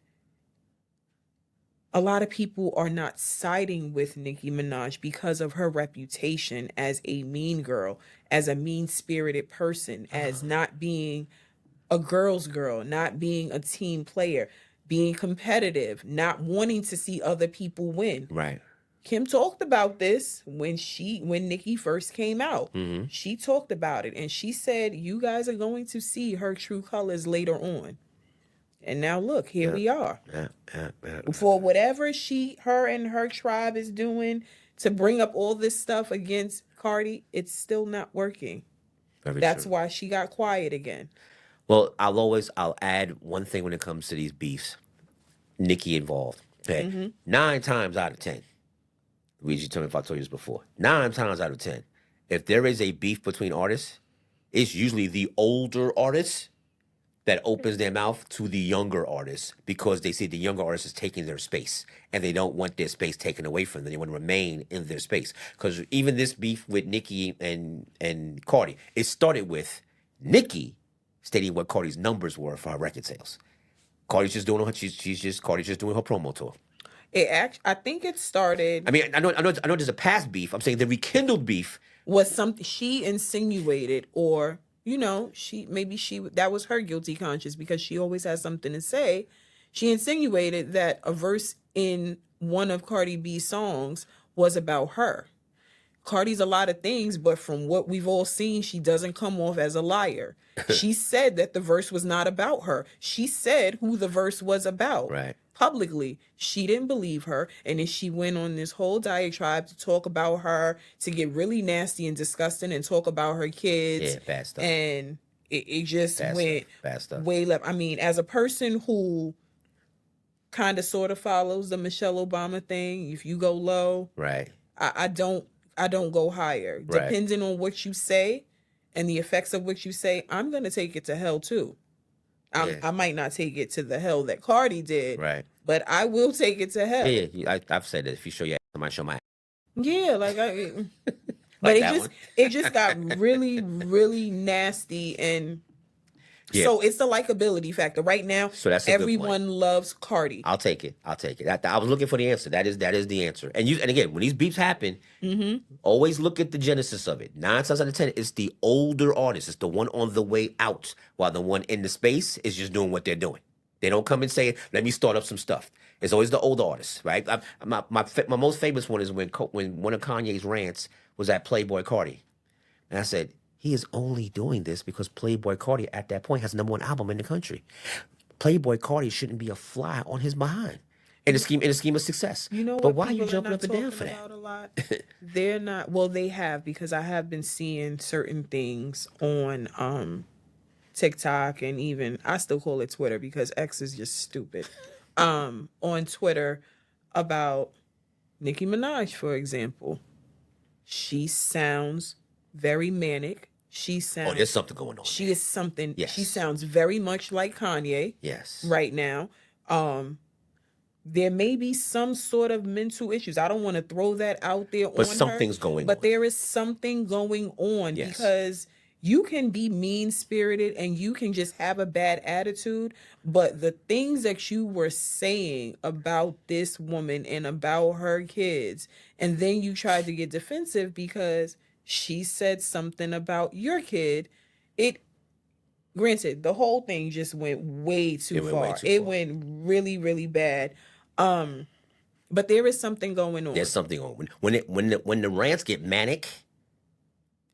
[SPEAKER 2] a lot of people are not siding with Nicki Minaj because of her reputation as a mean girl, as a mean-spirited person, as not being a girl's girl, not being a team player, being competitive, not wanting to see other people win.
[SPEAKER 1] Right.
[SPEAKER 2] Kim talked about this when Nicki first came out.
[SPEAKER 1] Mm-hmm.
[SPEAKER 2] She talked about it and she said, you guys are going to see her true colors later on. And now look, here we are. For whatever her and her tribe is doing to bring up all this stuff against Cardi, it's still not working. That's why she got quiet again.
[SPEAKER 1] Well, I'll add one thing when it comes to these beefs. Nicki involved. Okay. 9 times out of 10. Luigi, tell me if I told you this before. 9 times out of 10, if there is a beef between artists, it's usually the older artists that opens their mouth to the younger artists because they see the younger artist is taking their space and they don't want their space taken away from them. They want to remain in their space. Because even this beef with Nicki and Cardi, it started with Nicki stating what Cardi's numbers were for her record sales. Cardi's just doing Cardi's just doing her promo tour.
[SPEAKER 2] I think it started.
[SPEAKER 1] I mean, I know there's a past beef. I'm saying the rekindled beef
[SPEAKER 2] was something she insinuated, or that was her guilty conscience because she always has something to say. She insinuated that a verse in one of Cardi B's songs was about her. Cardi's a lot of things, but from what we've all seen, she doesn't come off as a liar. She said that the verse was not about her. She said who the verse was about.
[SPEAKER 1] Right.
[SPEAKER 2] Publicly. She didn't believe her. And then she went on this whole diatribe to talk about her, to get really nasty and disgusting and talk about her kids.
[SPEAKER 1] Yeah, bad stuff.
[SPEAKER 2] And it just went
[SPEAKER 1] bad stuff.
[SPEAKER 2] Way left. I mean, as a person who kind of sort of follows the Michelle Obama thing, if you go low,
[SPEAKER 1] right.
[SPEAKER 2] I don't go higher.
[SPEAKER 1] Right.
[SPEAKER 2] Depending on what you say and the effects of what you say, I'm going to take it to hell too. I might not take it to the hell that Cardi did,
[SPEAKER 1] right?
[SPEAKER 2] But I will take it to hell.
[SPEAKER 1] Yeah, I've said that if you show your ass, I might show my ass.
[SPEAKER 2] Yeah, but it just got really, really nasty, and so it's the likability factor right now. So that's everyone loves Cardi.
[SPEAKER 1] I'll take it. I was looking for the answer. That is the answer. And again, when these beefs happen, always look at the genesis of it. 9 times out of 10, it's the older artist. It's the one on the way out, while the one in the space is just doing what they're doing. They don't come and say, "Let me start up some stuff." It's always the older artists, right? My most famous one is when one of Kanye's rants was at Playboy Cardi, and I said, he is only doing this because Playboy Cardi at that point has the #1 album in the country. Playboy Cardi shouldn't be a fly on his behind in the scheme of success.
[SPEAKER 2] You know,
[SPEAKER 1] but why are you jumping up and down for that?
[SPEAKER 2] A lot? They're not. Well, they have, because I have been seeing certain things on TikTok, and even I still call it Twitter because X is just stupid. On Twitter about Nicki Minaj, for example. She sounds very manic.
[SPEAKER 1] There's something going on.
[SPEAKER 2] She is something.
[SPEAKER 1] Yes.
[SPEAKER 2] She sounds very much like Kanye.
[SPEAKER 1] Yes.
[SPEAKER 2] Right now. There may be some sort of mental issues. I don't want to throw that out there
[SPEAKER 1] but something's going on.
[SPEAKER 2] But there is something going on, because you can be mean-spirited and you can just have a bad attitude, but the things that you were saying about this woman and about her kids, and then you tried to get defensive because she said something about your kid. Granted, the whole thing just went way too far. It went really, really bad. But there is something going on.
[SPEAKER 1] There's something on when the rants get manic,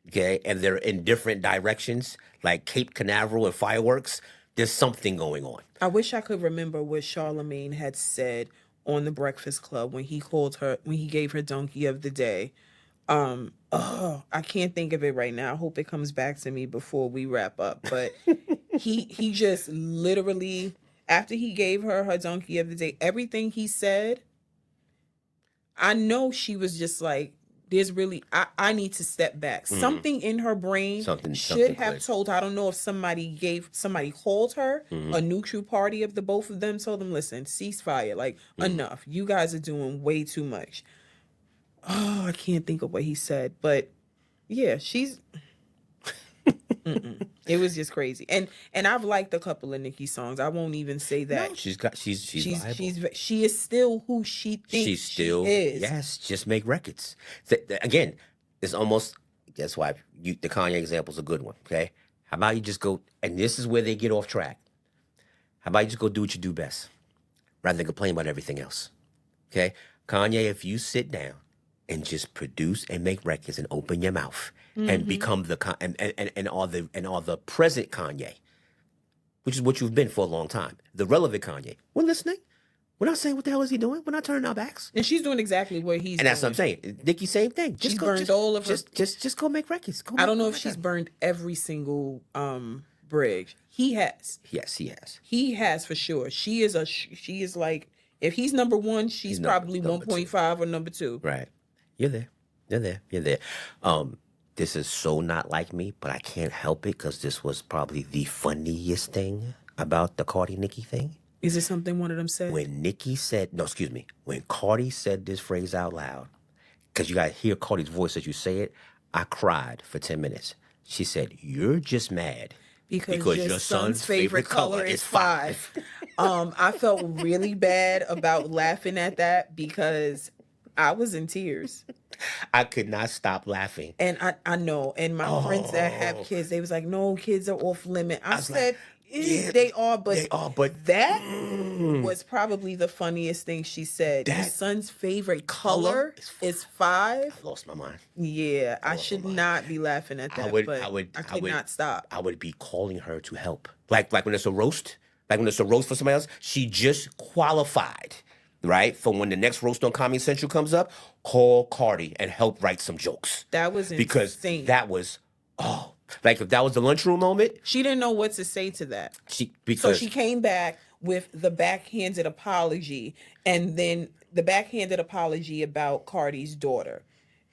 [SPEAKER 1] okay, and they're in different directions, like Cape Canaveral and fireworks. There's something going on.
[SPEAKER 2] I wish I could remember what Charlemagne had said on the Breakfast Club when he gave her Donkey of the Day. I can't think of it right now. I hope it comes back to me before we wrap up. But he just literally, after he gave her Donkey of the Day, everything he said, I know she was just like, there's really, I need to step back. Something in her brain should have told her. I don't know if somebody called her, a neutral party of the both of them, told them, listen, ceasefire, like enough. You guys are doing way too much. Oh, I can't think of what he said, but yeah, she's. It was just crazy, and I've liked a couple of Nicki songs. I won't even say that.
[SPEAKER 1] No, she's viable.
[SPEAKER 2] She is still who she thinks she is.
[SPEAKER 1] Yes, just make records. Again, it's almost, that's why the Kanye example is a good one. Okay, how about you just go, and this is where they get off track. How about you just go do what you do best, rather than complain about everything else. Okay, Kanye, if you sit down and just produce and make records and open your mouth and become and are the present Kanye, which is what you've been for a long time, the relevant Kanye. We're listening. We're not saying what the hell is he doing. We're not turning our backs.
[SPEAKER 2] And she's doing exactly what he's doing.
[SPEAKER 1] And that's what I'm saying. Nicki, same thing.
[SPEAKER 2] She's burned all of her.
[SPEAKER 1] Just go make records.
[SPEAKER 2] I don't know if she's burned every single bridge. He has.
[SPEAKER 1] Yes, he has.
[SPEAKER 2] He has for sure. She is like, if he's number one, she's probably 1.5 or number 2.
[SPEAKER 1] Right. You're there. You're there. This is so not like me, but I can't help it because this was probably the funniest thing about the Cardi Nicki thing.
[SPEAKER 2] Is it something one of them said?
[SPEAKER 1] When when Cardi said this phrase out loud, because you got to hear Cardi's voice as you say it, I cried for 10 minutes. She said, "You're just mad because your son's favorite color is 5."
[SPEAKER 2] I felt really bad about laughing at that because I was in tears.
[SPEAKER 1] I could not stop laughing.
[SPEAKER 2] And I know. And my friends that have kids, they was like, no, kids are off limit. I said, yeah, they are, but that was probably the funniest thing she said. Your son's favorite color is 5.
[SPEAKER 1] I lost my mind.
[SPEAKER 2] Yeah, I should not be laughing at that, I could not stop.
[SPEAKER 1] I would be calling her to help. Like when it's a roast, for somebody else, she just qualified. Right? For when the next roast on Comedy Central comes up, call Cardi and help write some jokes.
[SPEAKER 2] That was insane.
[SPEAKER 1] Because that was, like if that was the lunchroom moment.
[SPEAKER 2] She didn't know what to say to that.
[SPEAKER 1] So
[SPEAKER 2] she came back with the backhanded apology, and then the backhanded apology about Cardi's daughter.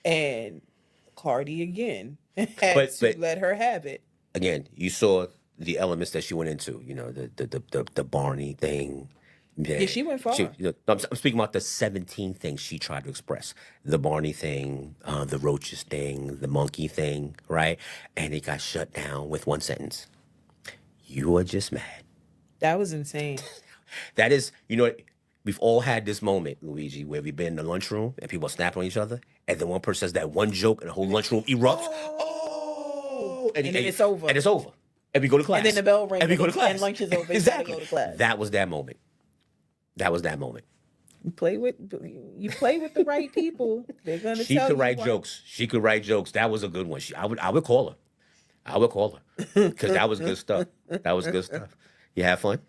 [SPEAKER 2] And Cardi again had to let her have it.
[SPEAKER 1] Again, you saw the elements that she went into, the Barney thing.
[SPEAKER 2] Yeah, she went far.
[SPEAKER 1] I'm speaking about the 17 things she tried to express. The Barney thing, the roaches thing, the monkey thing, right? And it got shut down with one sentence. You are just mad.
[SPEAKER 2] That was insane.
[SPEAKER 1] That is, we've all had this moment, Luigi, where we've been in the lunchroom and people are snapping on each other, and then one person says that one joke and the whole lunchroom erupts. And then it's over. And it's over. And we go to class.
[SPEAKER 2] And then the bell rings.
[SPEAKER 1] And we go to class.
[SPEAKER 2] And lunch is over.
[SPEAKER 1] Exactly.
[SPEAKER 2] Go to class.
[SPEAKER 1] That was that moment.
[SPEAKER 2] You play with the right people. They're gonna tell you.
[SPEAKER 1] She could write jokes. That was a good one. I would call her. Because that was good stuff. You have fun?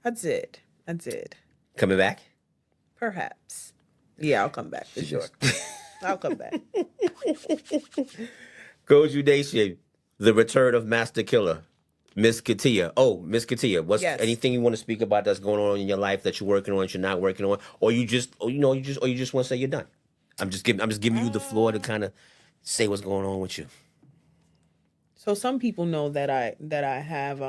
[SPEAKER 2] I did.
[SPEAKER 1] Coming back?
[SPEAKER 2] Perhaps. Yeah, I'll come back for sure. I'll come back.
[SPEAKER 1] Goju Nation, the return of Master Killa. Miss Katia. Oh, Miss Katia, what's anything you want to speak about that's going on in your life that you're working on, that you're not working on, or you just want to say you're done? I'm just giving you the floor to kind of say what's going on with you.
[SPEAKER 2] So some people know that I have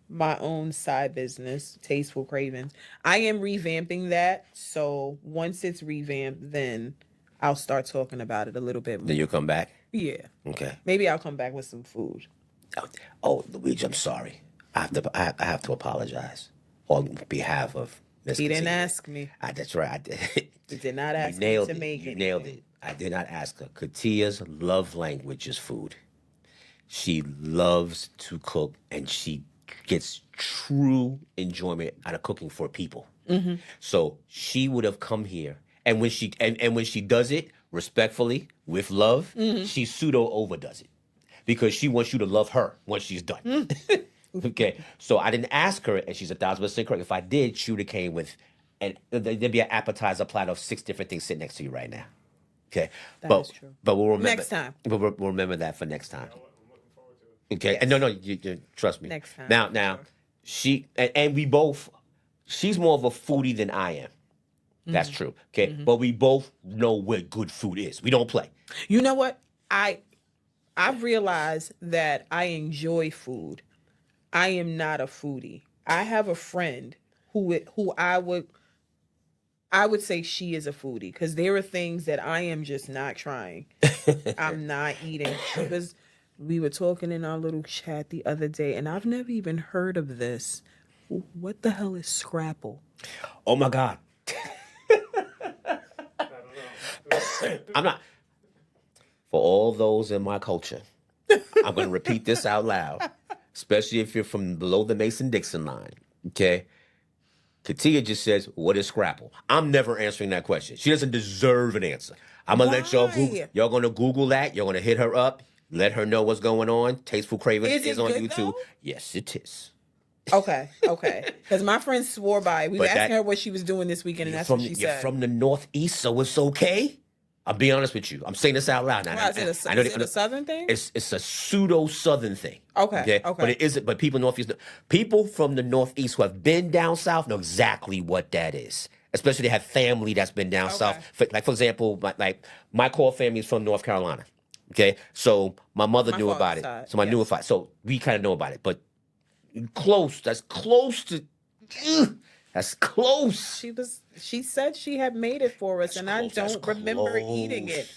[SPEAKER 2] my own side business, Tasteful Cravings. I am revamping that. So once it's revamped, then I'll start talking about it a little bit more.
[SPEAKER 1] Then you'll come back?
[SPEAKER 2] Yeah.
[SPEAKER 1] Okay.
[SPEAKER 2] Maybe I'll come back with some food.
[SPEAKER 1] Oh, Luigi, I'm sorry. I have to apologize on behalf of Miss
[SPEAKER 2] He
[SPEAKER 1] Katia.
[SPEAKER 2] didn't ask me.
[SPEAKER 1] That's right. I did.
[SPEAKER 2] He did not ask me to make it.
[SPEAKER 1] You nailed it. I did not ask her. Katia's love language is food. She loves to cook, and she gets true enjoyment out of cooking for people. Mm-hmm. So she would have come here And when she does it respectfully with love, she pseudo overdoes it because she wants you to love her once she's done. Okay, so I didn't ask her, and she's 1,000% correct. If I did, she would have came with, and there'd be an appetizer platter of 6 different things sitting next to you right now. Okay,
[SPEAKER 2] That is true.
[SPEAKER 1] But we'll remember
[SPEAKER 2] Next time.
[SPEAKER 1] We'll remember that for next time.
[SPEAKER 4] I'm looking forward to it.
[SPEAKER 1] Okay, and no, you trust me.
[SPEAKER 2] Next time.
[SPEAKER 1] Now, she and we both. She's more of a foodie than I am. That's true. Okay, but we both know what good food is. We don't play.
[SPEAKER 2] You know what? I've realized that I enjoy food. I am not a foodie. I have a friend who I would say she is a foodie because there are things that I am just not trying. I'm not eating. Because we were talking in our little chat the other day, and I've never even heard of this. What the hell is Scrapple?
[SPEAKER 1] Oh my God.
[SPEAKER 4] I don't know.
[SPEAKER 1] I'm not. For all those in my culture, I'm going to repeat this out loud, especially if you're from below the Mason-Dixon line, okay? Katia just says, what is Scrapple? I'm never answering that question. She doesn't deserve an answer. I'm going to let y'all Google.
[SPEAKER 2] Why?
[SPEAKER 1] Y'all going to Google that. You're going to hit her up. Let her know what's going on. Tasteful Cravings
[SPEAKER 2] Is it
[SPEAKER 1] is on
[SPEAKER 2] good,
[SPEAKER 1] YouTube.
[SPEAKER 2] though?
[SPEAKER 1] Yes, it is.
[SPEAKER 2] Okay. Because my friend swore by it. We were
[SPEAKER 1] But
[SPEAKER 2] asking
[SPEAKER 1] that-
[SPEAKER 2] her what she was doing this weekend, and that's
[SPEAKER 1] You're
[SPEAKER 2] what she
[SPEAKER 1] you're
[SPEAKER 2] said.
[SPEAKER 1] from the Northeast, so it's okay. I'll be honest with you. I'm saying this out loud now.
[SPEAKER 2] Why, is
[SPEAKER 1] I know
[SPEAKER 2] it a Southern thing?
[SPEAKER 1] It's a pseudo Southern thing.
[SPEAKER 2] Okay.
[SPEAKER 1] But it isn't. But people from the Northeast who have been down south know exactly what that is. Especially they have family that's been down south. For example, my core family is from North Carolina. Okay, so my mother knew about it.
[SPEAKER 2] father's side,
[SPEAKER 1] So I knew about it. So we kind of know about it. But close. That's close to. That's close.
[SPEAKER 2] She said she had made it for us, and I
[SPEAKER 1] That's
[SPEAKER 2] don't remember eating it.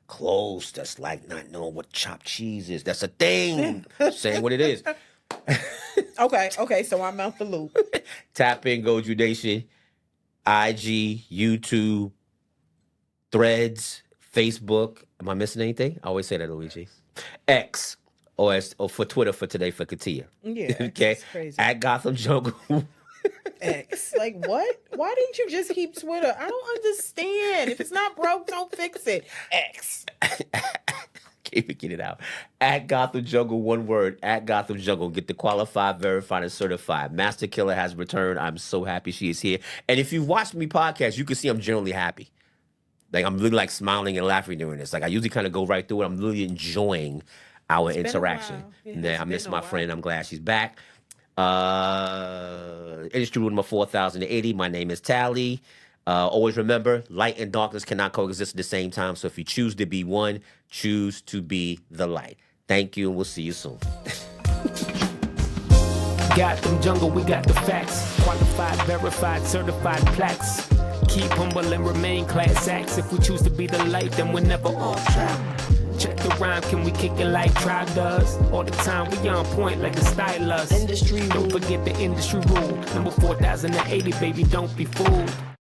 [SPEAKER 1] Close. That's like not knowing what chopped cheese is. That's a thing. Saying what it is.
[SPEAKER 2] Okay, so I'm out the loop.
[SPEAKER 1] Tap in, Goju Nation, IG, YouTube, Threads, Facebook. Am I missing anything? I always say that, Luigi. X, or for Twitter for today for Katia.
[SPEAKER 2] Yeah,
[SPEAKER 1] Okay.
[SPEAKER 2] it's crazy.
[SPEAKER 1] At Gotham Jungle.
[SPEAKER 2] X. Like, what? Why didn't you just keep Twitter? I don't understand. If it's not broke, don't fix it. X.
[SPEAKER 1] Can't even get it out. At Gotham Jungle, one word. At Gotham Jungle. Get the qualified, verified, and certified. Master Killa has returned. I'm so happy she is here. And if you've watched me podcast, you can see I'm generally happy. Like, I'm really like smiling and laughing during this. Like, I usually kind of go right through it. I'm really enjoying our
[SPEAKER 2] been a
[SPEAKER 1] interaction.
[SPEAKER 2] while. It
[SPEAKER 1] And
[SPEAKER 2] has
[SPEAKER 1] I miss
[SPEAKER 2] been a
[SPEAKER 1] my
[SPEAKER 2] while.
[SPEAKER 1] friend. I'm glad she's back. Industry rule number 4080. My name is Tally. Always remember, light and darkness cannot coexist at the same time. So if you choose to be one, choose to be the light. Thank you, and we'll see you soon.
[SPEAKER 5] Got them jungle, we got the facts. Qualified, verified, certified plaques. Keep humble and remain class acts. If we choose to be the light, then we're never on track. Check the rhyme, can we kick it like Tribe does? All the time, we on point like a stylist.
[SPEAKER 3] Industry
[SPEAKER 5] Don't forget the industry rule. Number 4080, baby, don't be fooled.